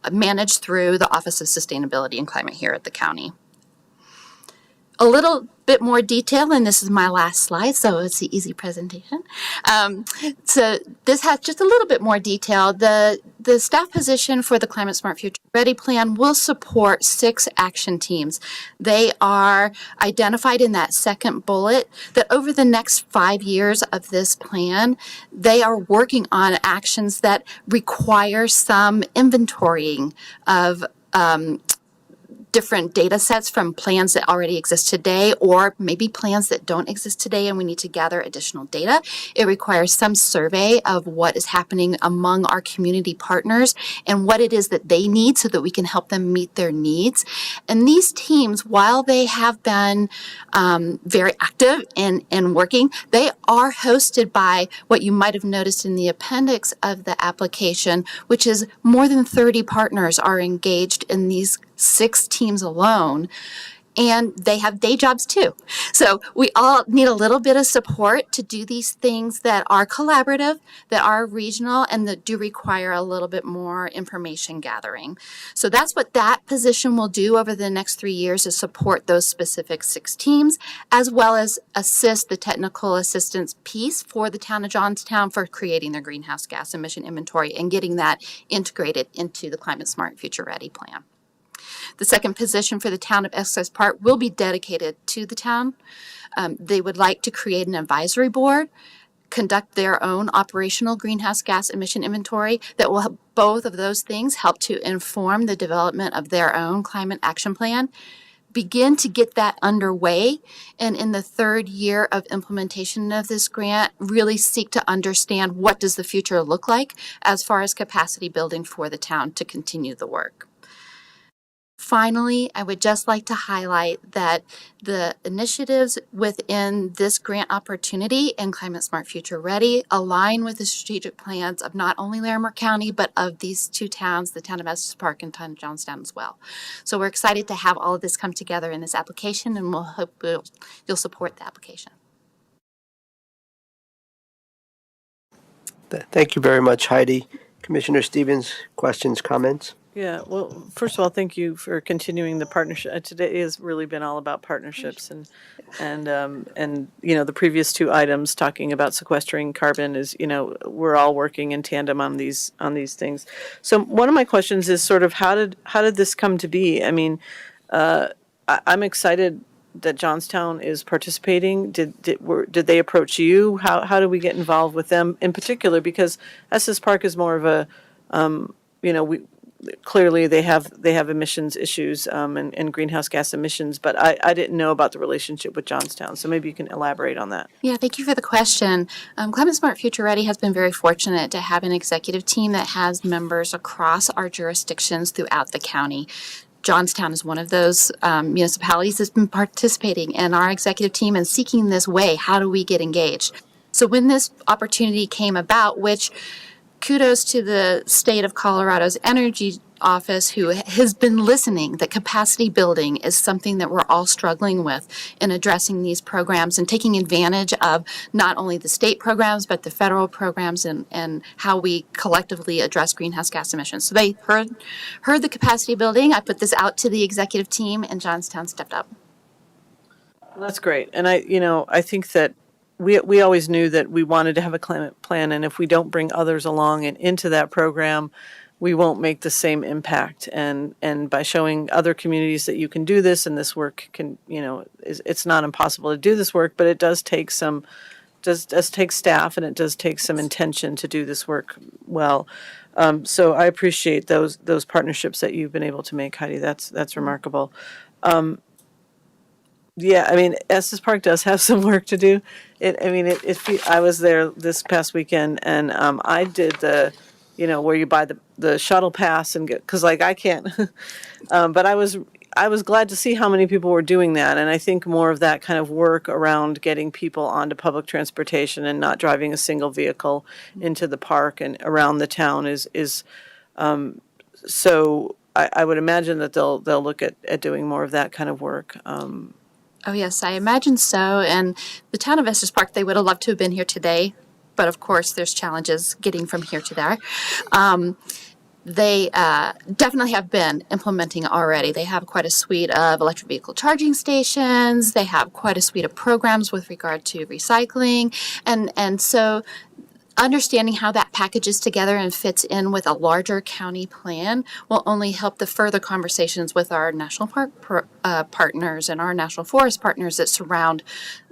managed through the Office of Sustainability and Climate here at the county. A little bit more detail, and this is my last slide, so it's an easy presentation. So this has just a little bit more detail. The staff position for the Climate Smart Future Ready plan will support 6 action teams. They are identified in that second bullet that over the next 5 years of this plan, they are working on actions that require some inventorying of different data sets from plans that already exist today, or maybe plans that don't exist today and we need to gather additional data. It requires some survey of what is happening among our community partners and what it is that they need so that we can help them meet their needs. And these teams, while they have been very active in working, they are hosted by what you might have noticed in the appendix of the application, which is more than 30 partners are engaged in these 6 teams alone. And they have day jobs too. So we all need a little bit of support to do these things that are collaborative, that are regional, and that do require a little bit more information gathering. So that's what that position will do over the next 3 years, is support those specific 6 teams, as well as assist the technical assistance piece for the town of Johnstown for creating their greenhouse gas emission inventory and getting that integrated into the Climate Smart Future Ready plan. The second position for the town of Estes Park will be dedicated to the town. They would like to create an advisory board, conduct their own operational greenhouse gas emission inventory that will help both of those things help to inform the development of their own climate action plan. Begin to get that underway, and in the 3rd year of implementation of this grant, really seek to understand what does the future look like as far as capacity building for the town to continue the work. Finally, I would just like to highlight that the initiatives within this grant opportunity and Climate Smart Future Ready align with the strategic plans of not only Larimer County, but of these 2 towns, the town of Estes Park and town of Johnstown as well. So we're excited to have all of this come together in this application, and we'll hope you'll support the application. Thank you very much, Heidi. Commissioner Stevens, questions, comments? Yeah, well, first of all, thank you for continuing the partnership. Today has really been all about partnerships, and the previous 2 items talking about sequestering carbon is, we're all working in tandem on these things. So one of my questions is sort of how did this come to be? I mean, I'm excited that Johnstown is participating. Did they approach you? How do we get involved with them in particular? Because Estes Park is more of a clearly they have emissions issues and greenhouse gas emissions, but I didn't know about the relationship with Johnstown. So maybe you can elaborate on that. Yeah, thank you for the question. Climate Smart Future Ready has been very fortunate to have an executive team that has members across our jurisdictions throughout the county. Johnstown is one of those municipalities that's been participating in our executive team and seeking this way. How do we get engaged? So when this opportunity came about, which kudos to the state of Colorado's energy office, who has been listening, that capacity building is something that we're all struggling with in addressing these programs and taking advantage of not only the state programs, but the federal programs and how we collectively address greenhouse gas emissions. So they heard the capacity building. I put this out to the executive team, and Johnstown stepped up. Well, that's great. And I think that we always knew that we wanted to have a climate plan, and if we don't bring others along and into that program, we won't make the same impact. And by showing other communities that you can do this, and this work can, it's not impossible to do this work, but it does take does take staff, and it does take some intention to do this work well. So I appreciate those partnerships that you've been able to make, Heidi. That's remarkable. Yeah, I mean, Estes Park does have some work to do. I was there this past weekend, and I did the, where you buy the shuttle pass and get, because I can't, but I was glad to see how many people were doing that, and I think more of that kind of work around getting people onto public transportation and not driving a single vehicle into the park and around the town is so I would imagine that they'll look at doing more of that kind of work. Oh, yes, I imagine so. And the town of Estes Park, they would have loved to have been here today. But of course, there's challenges getting from here to there. They definitely have been implementing already. They have quite a suite of electric vehicle charging stations. They have quite a suite of programs with regard to recycling. And so understanding how that packages together and fits in with a larger county plan will only help the further conversations with our national park partners and our national forest partners that surround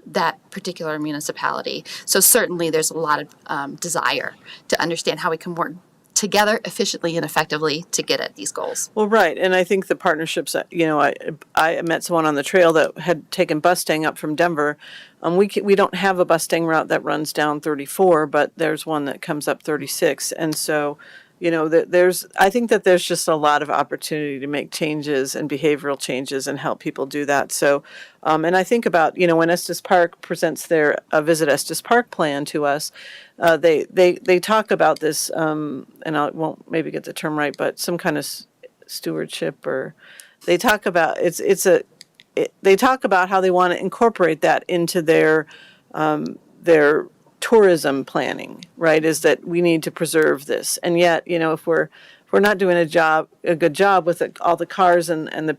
that particular municipality. So certainly there's a lot of desire to understand how we can work together efficiently and effectively to get at these goals. Well, right, and I think the partnerships, I met someone on the trail that had taken Bustang up from Denver. We don't have a Bustang route that runs down 34, but there's one that comes up 36, and so, I think that there's just a lot of opportunity to make changes and behavioral changes and help people do that. So, and I think about, when Estes Park presents their Visit Estes Park plan to us, they talk about this, and I won't maybe get the term right, but some kind of stewardship, or they talk about they talk about how they want to incorporate that into their tourism planning, right? Is that we need to preserve this, and yet, if we're not doing a good job with all the cars and the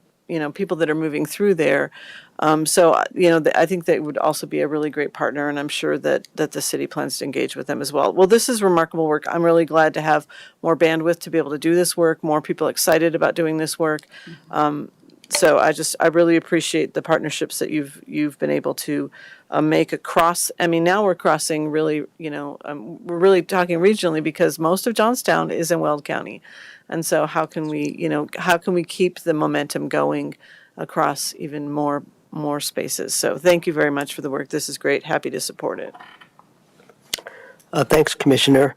people that are moving through there. I think they would also be a really great partner, and I'm sure that the city plans to engage with them as well. Well, this is remarkable work. I'm really glad to have more bandwidth to be able to do this work, more people excited about doing this work. So I really appreciate the partnerships that you've been able to make across. I mean, now we're crossing really, we're really talking regionally because most of Johnstown is in Weld County. And so how can we keep the momentum going across even more spaces? So thank you very much for the work. This is great. Happy to support it. Thanks, Commissioner.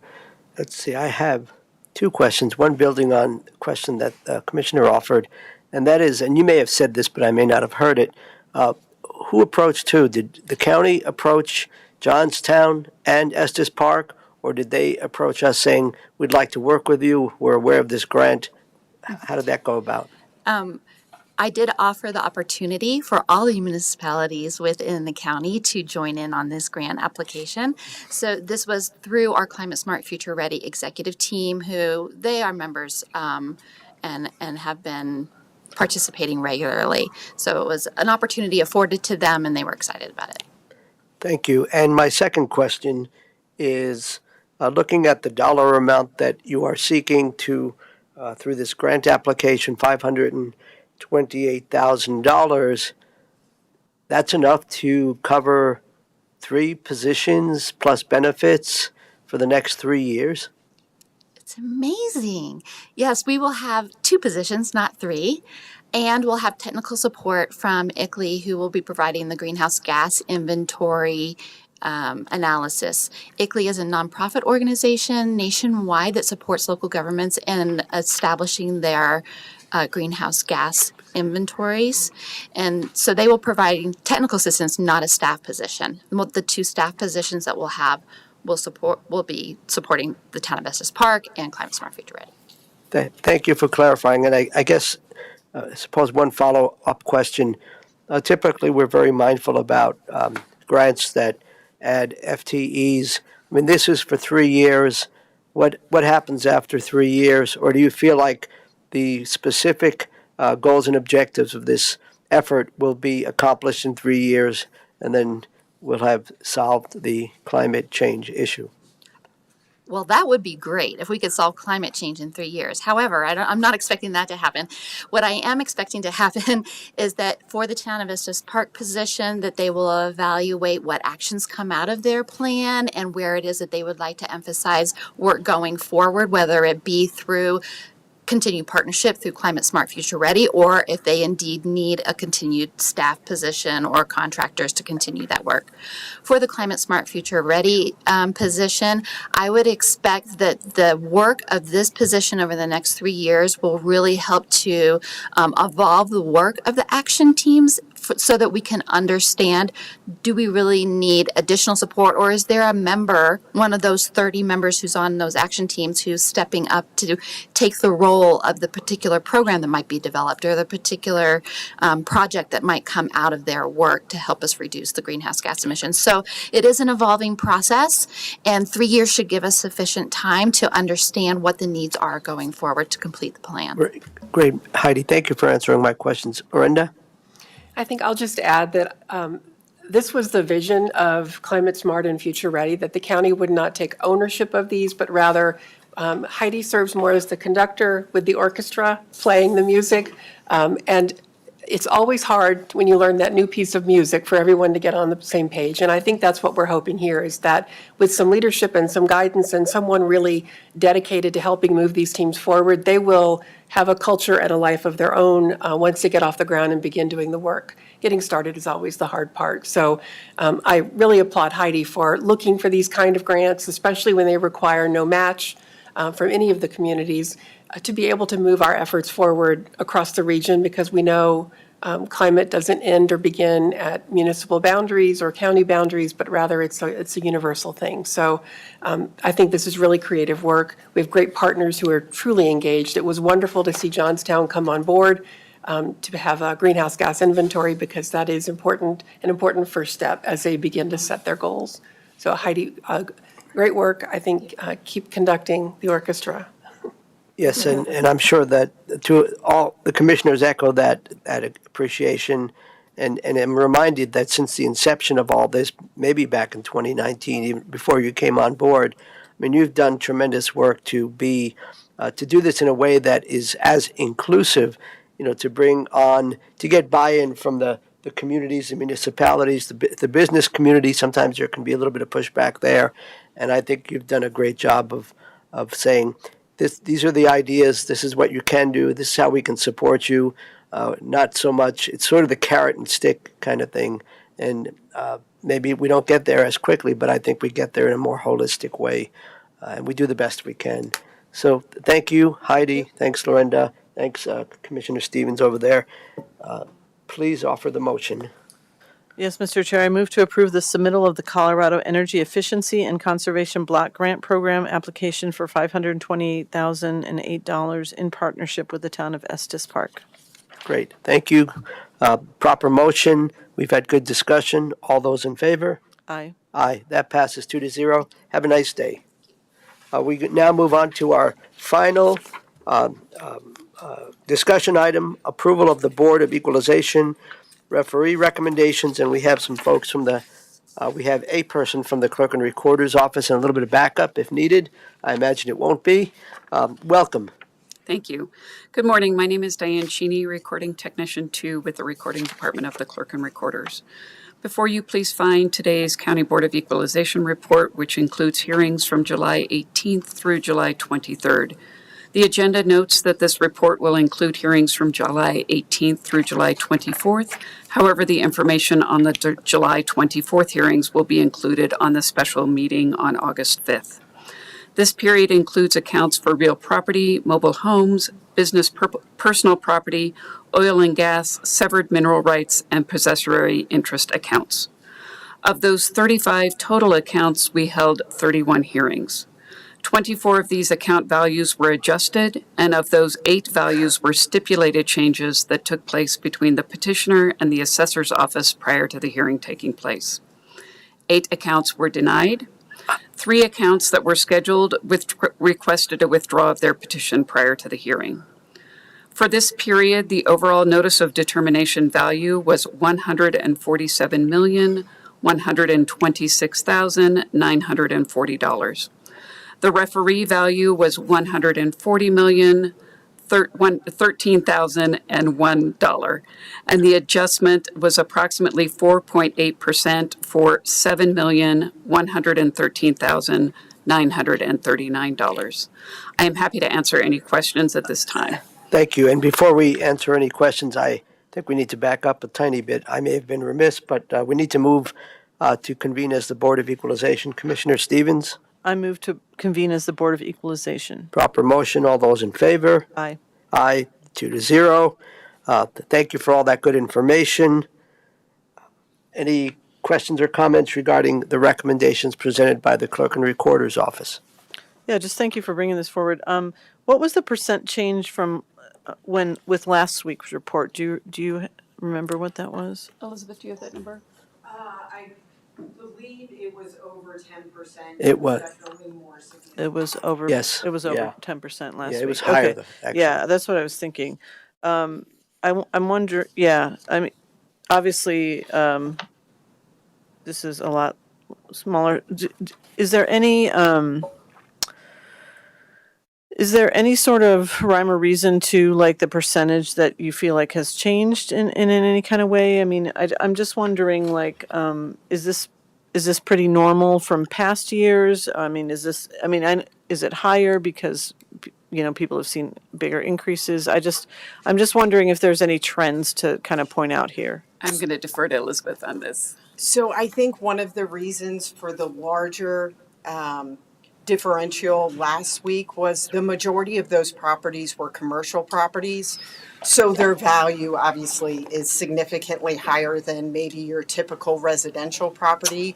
Let's see, I have two questions, one building on a question that the Commissioner offered, and that is, and you may have said this, but I may not have heard it, who approached who? Did the county approach Johnstown and Estes Park, or did they approach us saying, we'd like to work with you, we're aware of this grant? How did that go about? I did offer the opportunity for all the municipalities within the county to join in on this grant application. So this was through our Climate Smart Future Ready executive team, who they are members and have been participating regularly. So it was an opportunity afforded to them, and they were excited about it. Thank you. And my second question is, looking at the dollar amount that you are seeking to, through this grant application, $528,000, that's enough to cover 3 positions plus benefits for the next 3 years? It's amazing. Yes, we will have 2 positions, not 3. And we'll have technical support from ICLEI, who will be providing the greenhouse gas inventory analysis. ICLEI is a nonprofit organization nationwide that supports local governments in establishing their greenhouse gas inventories. And so they will provide technical assistance, not a staff position. The 2 staff positions that we'll have will be supporting the town of Estes Park and Climate Smart Future Ready. Thank you for clarifying. And I guess, I suppose one follow-up question. Typically, we're very mindful about grants that add FTEs. I mean, this is for 3 years. What happens after 3 years? Or do you feel like the specific goals and objectives of this effort will be accomplished in 3 years, and then we'll have solved the climate change issue? Well, that would be great if we could solve climate change in 3 years. However, I'm not expecting that to happen. What I am expecting to happen is that for the town of Estes Park position, that they will evaluate what actions come out of their plan and where it is that they would like to emphasize work going forward, whether it be through continued partnership through Climate Smart Future Ready, or if they indeed need a continued staff position or contractors to continue that work. For the Climate Smart Future Ready position, I would expect that the work of this position over the next 3 years will really help to evolve the work of the action teams so that we can understand, do we really need additional support, or is there a member, one of those 30 members who's on those action teams, who's stepping up to take the role of the particular program that might be developed or the particular project that might come out of their work to help us reduce the greenhouse gas emissions. So it is an evolving process, and 3 years should give us sufficient time to understand what the needs are going forward to complete the plan. Great. Heidi, thank you for answering my questions. Orinda? I think I'll just add that this was the vision of Climate Smart and Future Ready, that the county would not take ownership of these, but rather Heidi serves more as the conductor with the orchestra playing the music. And it's always hard when you learn that new piece of music for everyone to get on the same page. And I think that's what we're hoping here, is that with some leadership and some guidance and someone really dedicated to helping move these teams forward, they will have a culture and a life of their own once they get off the ground and begin doing the work. Getting started is always the hard part. So I really applaud Heidi for looking for these kind of grants, especially when they require no match from any of the communities, to be able to move our efforts forward across the region, because we know climate doesn't end or begin at municipal boundaries or county boundaries, but rather it's a universal thing. So I think this is really creative work. We have great partners who are truly engaged. It was wonderful to see Johnstown come on board to have a greenhouse gas inventory, because that is important, an important first step as they begin to set their goals. So Heidi, great work. I think keep conducting the orchestra. Yes, and I'm sure that to all the commissioners echo that appreciation, and I'm reminded that since the inception of all this, maybe back in 2019, even before you came on board, I mean, you've done tremendous work to do this in a way that is as inclusive, to bring on, to get buy-in from the communities, the municipalities, the business community. Sometimes there can be a little bit of pushback there, and I think you've done a great job of saying, these are the ideas, this is what you can do, this is how we can support you. Not so much, it's sort of the carrot and stick kind of thing. And maybe we don't get there as quickly, but I think we get there in a more holistic way. And we do the best we can. So thank you, Heidi. Thanks, Lorinda. Thanks, Commissioner Stevens over there. Please offer the motion. Yes, Mr. Chair, I move to approve the submittal of the Colorado Energy Efficiency and Conservation Block Grant Program application for $528,008 in partnership with the town of Estes Park. Great, thank you. Proper motion. We've had good discussion. All those in favor? Aye. Aye, that passes 2-0. Have a nice day. We now move on to our final discussion item, approval of the Board of Equalization referee recommendations, and we have some folks from we have a person from the Clerk and Recorder's Office and a little bit of backup if needed. I imagine it won't be. Welcome. Thank you. Good morning. My name is Diane Cheney, Recording Technician 2 with the Recording Department of the Clerk and Recorders. Before you, please find today's County Board of Equalization report, which includes hearings from July 18th through July 23rd. The agenda notes that this report will include hearings from July 18th through July 24th. However, the information on the July 24th hearings will be included on the special meeting on August 5th. This period includes accounts for real property, mobile homes, business personal property, oil and gas, severed mineral rights, and possessory interest accounts. Of those 35 total accounts, we held 31 hearings. 24 of these account values were adjusted, and of those 8 values were stipulated changes that took place between the petitioner and the assessor's office prior to the hearing taking place. 8 accounts were denied. 3 accounts that were scheduled requested a withdrawal of their petition prior to the hearing. For this period, the overall notice of determination value was $147,126,940. The referee value was $140,013,001, and the adjustment was approximately 4.8% for $7,113,939. I am happy to answer any questions at this time. Thank you. And before we answer any questions, I think we need to back up a tiny bit. I may have been remiss, but we need to move to convene as the Board of Equalization. Commissioner Stevens? I move to convene as the Board of Equalization. Proper motion. All those in favor? Aye. Aye, 2-0. Thank you for all that good information. Any questions or comments regarding the recommendations presented by the Clerk and Recorder's Office? Yeah, just thank you for bringing this forward. What was the percent change from with last week's report? Do you remember what that was? Elizabeth, do you have that number? I believe it was over 10%. It was. Definitely more significant. It was over. Yes. It was over Yeah. 10% last week. Yeah, it was higher, Okay. though, actually. Yeah, that's what I was thinking. I'm wondering. Yeah, I mean, obviously, this is a lot smaller. Is there any? Is there any sort of rhyme or reason to like the percentage that you feel like has changed in any kind of way? I mean, I'm just wondering, like, is this pretty normal from past years? I mean, is it higher because, people have seen bigger increases? I'm just wondering if there's any trends to kind of point out here. I'm going to defer to Elizabeth on this. So I think one of the reasons for the larger differential last week was the majority of those properties were commercial properties. So their value obviously is significantly higher than maybe your typical residential property.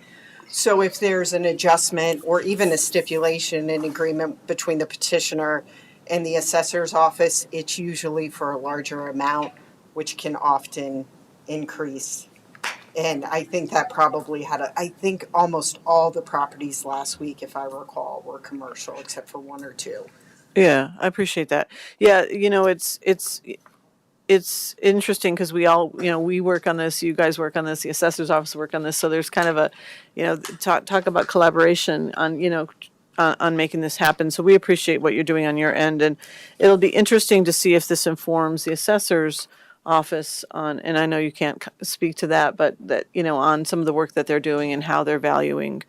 So if there's an adjustment or even a stipulation in agreement between the petitioner and the assessor's office, it's usually for a larger amount, which can often increase. And I think that probably I think almost all the properties last week, if I recall, were commercial except for one or two. Yeah, I appreciate that. Yeah, it's interesting because we all, we work on this, you guys work on this, the assessor's office work on this. So there's kind of a, talk about collaboration on making this happen. So we appreciate what you're doing on your end. And it'll be interesting to see if this informs the assessor's office on, and I know you can't speak to that, but that, on some of the work that they're doing and how they're valuing,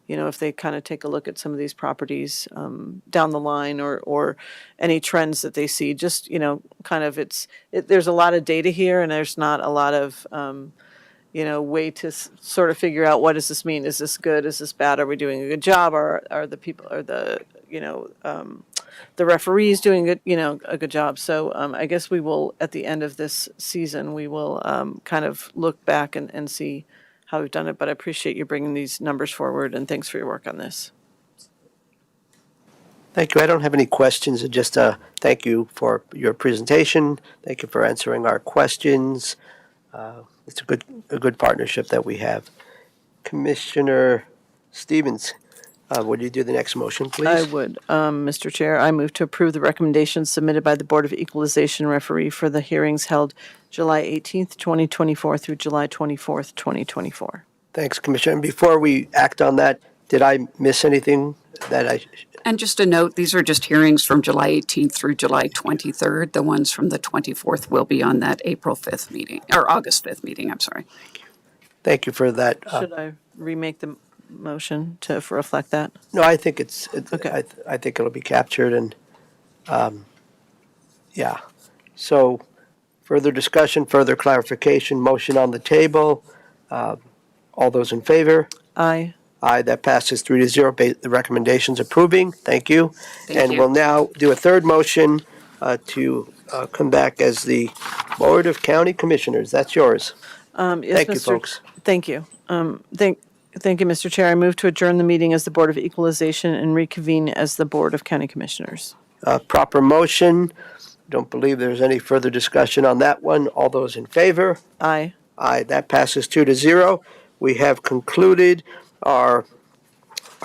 if they kind of take a look at some of these properties down the line or any trends that they see, just, kind of there's a lot of data here and there's not a lot of, way to sort of figure out what does this mean? Is this good? Is this bad? Are we doing a good job? Are the people, the referees doing a good job? So I guess we will, at the end of this season, we will kind of look back and see how we've done it. But I appreciate you bringing these numbers forward, and thanks for your work on this. Thank you. I don't have any questions. Just thank you for your presentation. Thank you for answering our questions. It's a good partnership that we have. Commissioner Stevens, would you do the next motion, please? I would, Mr. Chair. I move to approve the recommendations submitted by the Board of Equalization referee for the hearings held July 18th, 2024 through July 24th, 2024. Thanks, Commissioner. And before we act on that, did I miss anything that I... And just a note, these are just hearings from July 18th through July 23rd. The ones from the 24th will be on that April 5th meeting, or August 5th meeting, I'm sorry. Thank you for that. Should I remake the motion to reflect that? No, I think it's okay. I think it'll be captured and, yeah. So further discussion, further clarification, motion on the table. All those in favor? Aye. Aye, that passes 3-0. The recommendation's approving. Thank you. Thank you. We'll now do a third motion to come back as the Board of County Commissioners. That's yours. Yes, Thank you, folks. Thank you. Thank you, Mr. Chair. I move to adjourn the meeting as the Board of Equalization and reconvene as the Board of County Commissioners. Proper motion. Don't believe there's any further discussion on that one. All those in favor? Aye. Aye, that passes 2-0. We have concluded our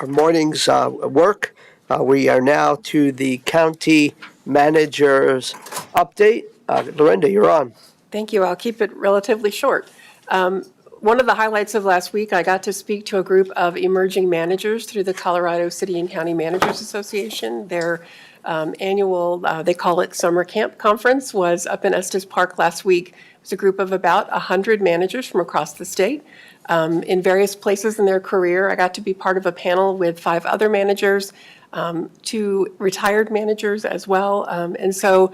morning's work. We are now to the county manager's update. Lorinda, you're on. Thank you. I'll keep it relatively short. One of the highlights of last week, I got to speak to a group of emerging managers through the Colorado City and County Managers Association. Their annual, they call it summer camp conference, was up in Estes Park last week. It was a group of about 100 managers from across the state in various places in their career. I got to be part of a panel with 5 other managers, 2 retired managers as well. And so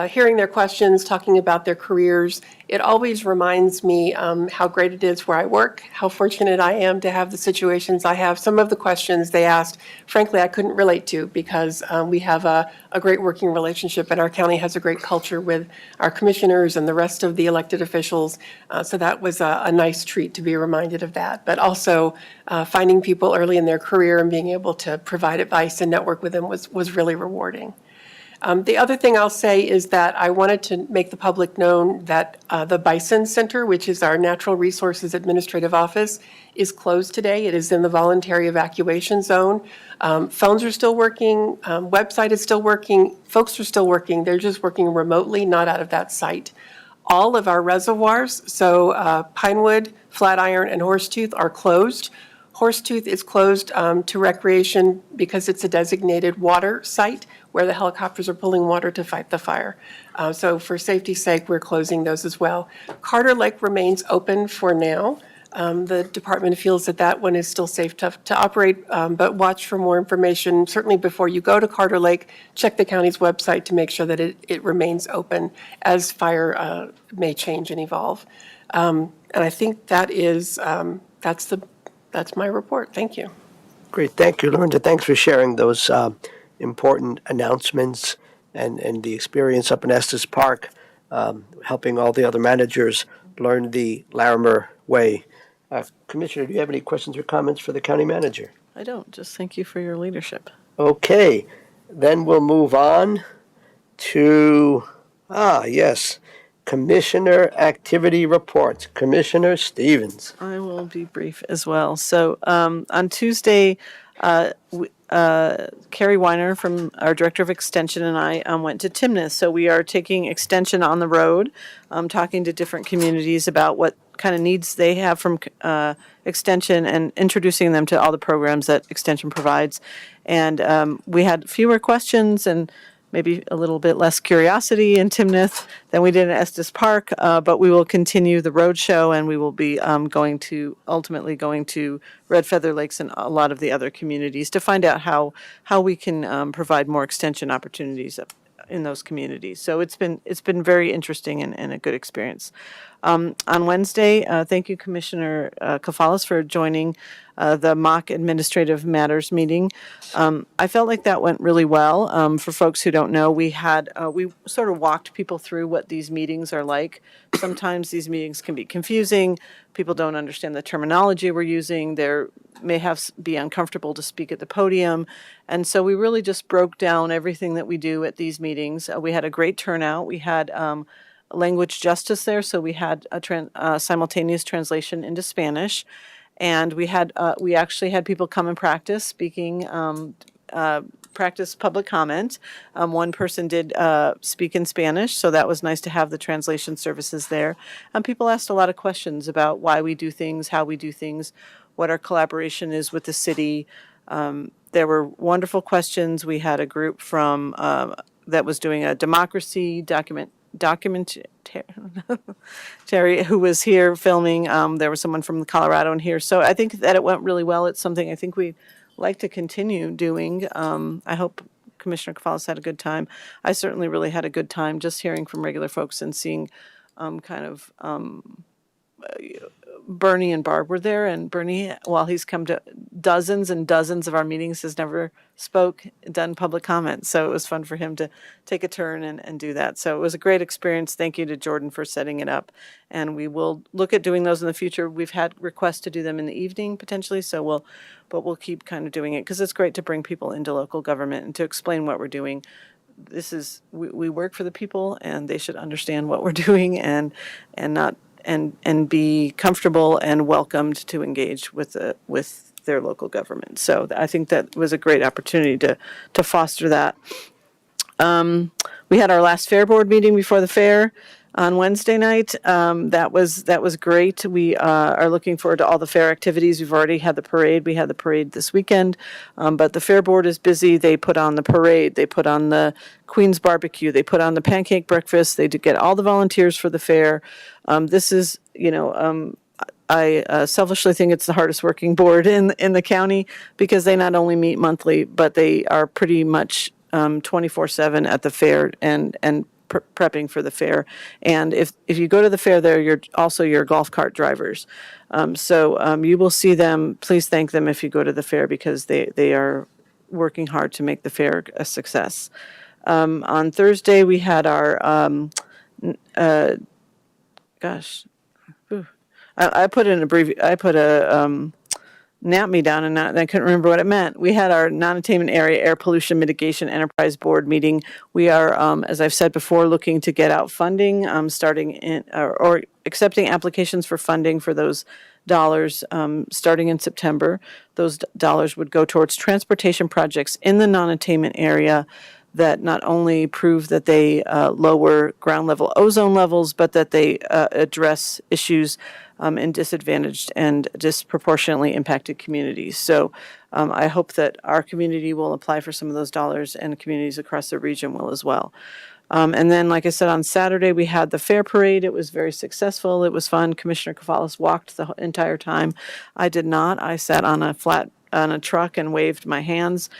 hearing their questions, talking about their careers, it always reminds me how great it is where I work, how fortunate I am to have the situations I have. Some of the questions they asked, frankly, I couldn't relate to because we have a great working relationship and our county has a great culture with our commissioners and the rest of the elected officials. So that was a nice treat to be reminded of that. But also finding people early in their career and being able to provide advice and network with them was really rewarding. The other thing I'll say is that I wanted to make the public known that the Bison Center, which is our Natural Resources Administrative Office, is closed today. It is in the voluntary evacuation zone. Phones are still working, website is still working, folks are still working. They're just working remotely, not out of that site. All of our reservoirs, so Pinewood, Flatiron, and Horsetooth are closed Horsetooth is closed to recreation because it's a designated water site where the helicopters are pulling water to fight the fire. So for safety's sake, we're closing those as well. Carter Lake remains open for now. The department feels that that one is still safe to operate, but watch for more information. Certainly before you go to Carter Lake, check the county's website to make sure that it remains open as fire may change and evolve. And I think that is, that's my report. Thank you. Great, thank you, Lorinda. Thanks for sharing those important announcements and the experience up in Estes Park, helping all the other managers learn the Larimer way. Commissioner, do you have any questions or comments for the county manager? I don't. Just thank you for your leadership. Okay, then we'll move on to, yes, Commissioner Activity Reports. Commissioner Stevens. I will be brief as well. So on Tuesday, Carrie Weiner from our Director of Extension and I went to Timnath. So we are taking Extension on the road, talking to different communities about what kind of needs they have from Extension and introducing them to all the programs that Extension provides. And we had fewer questions and maybe a little bit less curiosity in Timnath than we did in Estes Park, but we will continue the road show and we will be ultimately going to Red Feather Lakes and a lot of the other communities to find out how we can provide more extension opportunities in those communities. So it's been very interesting and a good experience. On Wednesday, thank you, Commissioner Kafalas, for joining the mock administrative matters meeting. I felt like that went really well. For folks who don't know, we sort of walked people through what these meetings are like. Sometimes these meetings can be confusing. People don't understand the terminology we're using. They may be uncomfortable to speak at the podium. And so we really just broke down everything that we do at these meetings. We had a great turnout. We had language justice there, so we had a simultaneous translation into Spanish. And we actually had people come and practice speaking, practice public comment. One person did speak in Spanish, so that was nice to have the translation services there. And people asked a lot of questions about why we do things, how we do things, what our collaboration is with the city. There were wonderful questions. We had a group from that was doing a democracy Terry, who was here filming. There was someone from Colorado in here. So I think that it went really well. It's something I think we'd like to continue doing. I hope Commissioner Kafalas had a good time. I certainly really had a good time just hearing from regular folks and seeing Bernie and Barb were there, and Bernie, while he's come to dozens and dozens of our meetings, has never done public comment. So it was fun for him to take a turn and do that. So it was a great experience. Thank you to Jordan for setting it up. And we will look at doing those in the future. We've had requests to do them in the evening potentially, but we'll keep kind of doing it because it's great to bring people into local government and to explain what we're doing. We work for the people, and they should understand what we're doing and be comfortable and welcomed to engage with their local government. So I think that was a great opportunity to foster that. We had our last fair board meeting before the fair on Wednesday night. That was great. We are looking forward to all the fair activities. We've already had the parade. We had the parade this weekend, but the fair board is busy. They put on the parade. They put on the Queen's barbecue. They put on the pancake breakfast. They get all the volunteers for the fair. This is, I selfishly think it's the hardest working board in the county because they not only meet monthly, but they are pretty much 24/7 at the fair and prepping for the fair. And if you go to the fair there, you're also your golf cart drivers. So you will see them. Please thank them if you go to the fair because they are working hard to make the fair a success. On Thursday, we had our, I put a NAPME down and I couldn't remember what it meant. We had our non-attainment area air pollution mitigation enterprise board meeting. We are, as I've said before, looking to get out funding, starting in or accepting applications for funding for those dollars starting in September. Those dollars would go towards transportation projects in the non-attainment area that not only prove that they lower ground level ozone levels, but that they address issues in disadvantaged and disproportionately impacted communities. So I hope that our community will apply for some of those dollars, and communities across the region will as well. And then, like I said, on Saturday, we had the fair parade. It was very successful. It was fun. Commissioner Kavalis walked the entire time. I did not. I sat on a truck and waved my hands.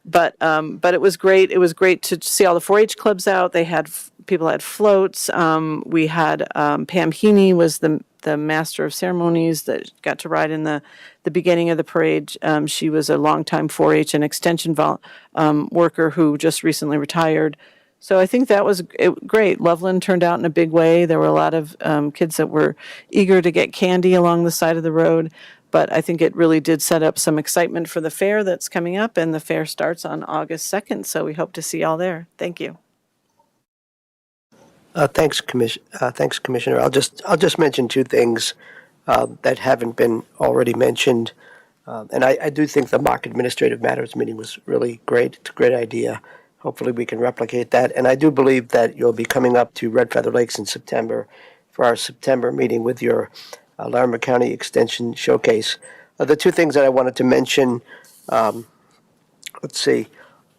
But it was great. It was great to see all the 4-H clubs out. They had people had floats. We had Pam Heaney was the master of ceremonies that got to ride in the beginning of the parade. She was a longtime 4-H and extension worker who just recently retired. So I think that was great. Loveland turned out in a big way. There were a lot of kids that were eager to get candy along the side of the road. But I think it really did set up some excitement for the fair that's coming up, and the fair starts on August 2nd, so we hope to see y'all there. Thank you. Thanks, Commissioner. I'll just mention two things that haven't been already mentioned. And I do think the mock administrative matters meeting was really great. It's a great idea. Hopefully we can replicate that. And I do believe that you'll be coming up to Red Feather Lakes in September for our September meeting with your Larimer County Extension Showcase. The two things that I wanted to mention, let's see,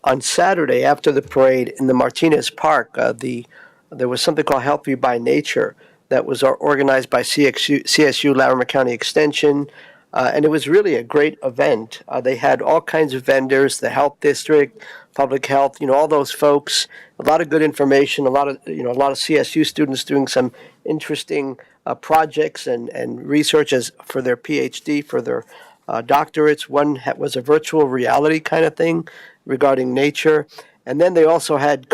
on Saturday after the parade in the Martinez Park, there was something called Health View by Nature that was organized by CSU Larimer County Extension, and it was really a great event. They had all kinds of vendors, the health district, public health, all those folks, a lot of good information, a lot of CSU students doing some interesting projects and research for their PhD, for their doctorates. One was a virtual reality kind of thing regarding nature. And then they also had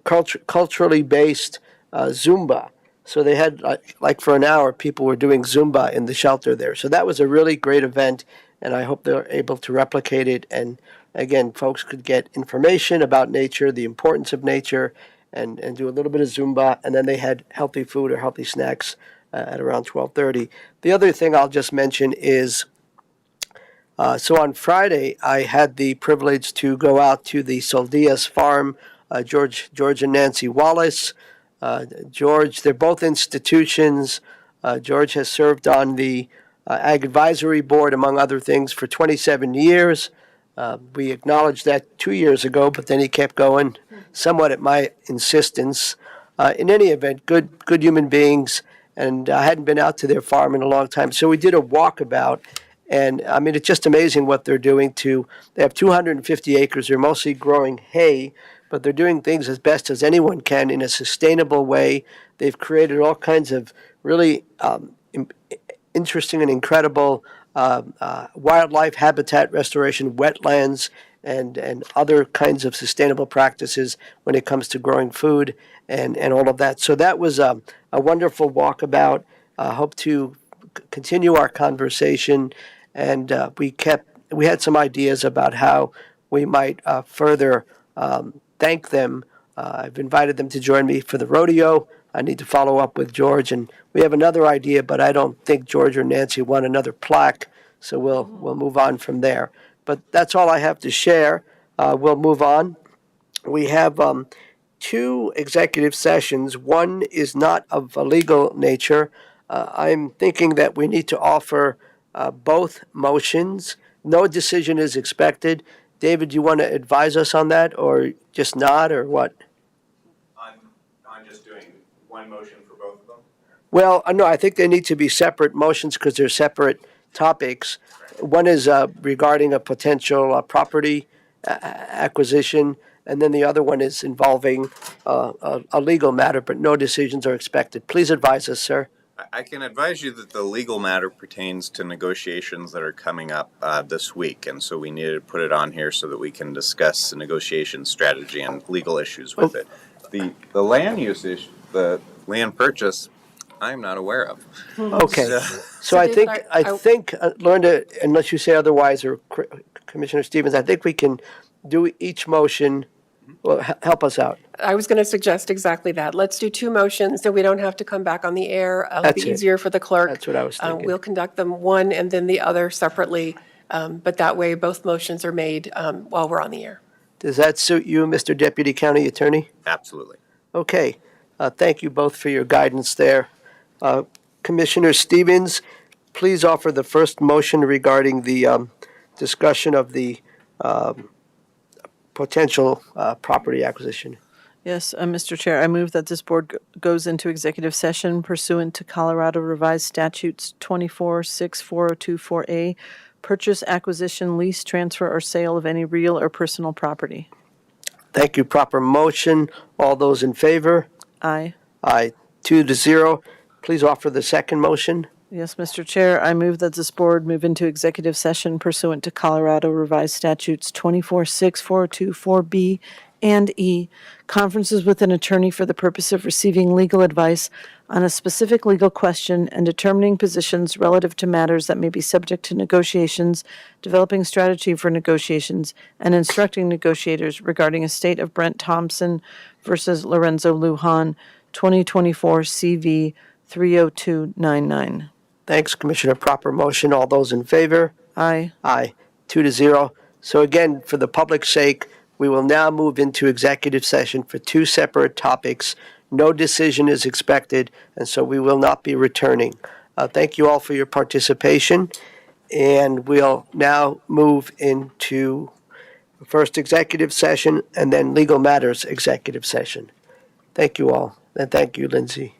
culturally based Zumba. So they had, like for an hour, people were doing Zumba in the shelter there. So that was a really great event, and I hope they're able to replicate it. And again, folks could get information about nature, the importance of nature, and do a little bit of Zumba. And then they had healthy food or healthy snacks at around 12:30. The other thing I'll just mention is, so on Friday, I had the privilege to go out to the Soldias farm, George and Nancy Wallace. George, they're both institutions. George has served on the Ag Advisory Board, among other things, for 27 years. We acknowledged that 2 years ago, but then he kept going, somewhat at my insistence. In any event, good human beings, and I hadn't been out to their farm in a long time, so we did a walkabout. And I mean, it's just amazing what they're doing. They have 250 acres. They're mostly growing hay, but they're doing things as best as anyone can in a sustainable way. They've created all kinds of really interesting and incredible wildlife habitat restoration, wetlands, and other kinds of sustainable practices when it comes to growing food and all of that. So that was a wonderful walkabout. Hope to continue our conversation, and we had some ideas about how we might further thank them. I've invited them to join me for the rodeo. I need to follow up with George, and we have another idea, but I don't think George or Nancy want another plaque, so we'll move on from there. But that's all I have to share. We'll move on. We have two executive sessions. One is not of a legal nature. I'm thinking that we need to offer both motions. No decision is expected. David, do you want to advise us on that, or just not, or what? I'm just doing one motion for both of them? Well, no, I think they need to be separate motions because they're separate topics. One is regarding a potential property acquisition, and then the other one is involving a legal matter, but no decisions are expected. Please advise us, sir. I can advise you that the legal matter pertains to negotiations that are coming up this week, and so we needed to put it on here so that we can discuss the negotiation strategy and legal issues with it. The land use issue, the land purchase, I'm not aware of. Okay, so I think, Lorinda, unless you say otherwise, or Commissioner Stevens, I think we can do each motion. Well, help us out. I was going to suggest exactly that. Let's do two motions so we don't have to come back on the air. It'll be easier for the clerk. That's what I was thinking. We'll conduct them one and then the other separately, but that way both motions are made while we're on the air. Does that suit you, Mr. Deputy County Attorney? Absolutely. Okay. Thank you both for your guidance there. Commissioner Stevens, please offer the first motion regarding the discussion of the potential property acquisition. Yes, Mr. Chair, I move that this board goes into executive session pursuant to Colorado Revised Statutes 24-64024A, purchase, acquisition, lease, transfer, or sale of any real or personal property. Thank you. Proper motion. All those in favor? Aye. Aye. 2-0. Please offer the second motion. Yes, Mr. Chair, I move that this board move into executive session pursuant to Colorado Revised Statutes 24-64024B and E, conferences with an attorney for the purpose of receiving legal advice on a specific legal question and determining positions relative to matters that may be subject to negotiations, developing strategy for negotiations, and instructing negotiators regarding estate of Brent Thompson versus Lorenzo Lujan, 2024 CV 30299. Thanks, Commissioner. Proper motion. All those in favor? Aye. Aye. 2-0. So again, for the public's sake, we will now move into executive session for two separate topics. No decision is expected, and so we will not be returning. Thank you all for your participation, and we'll now move into first executive session and then legal matters executive session. Thank you all, and thank you, Lindsay.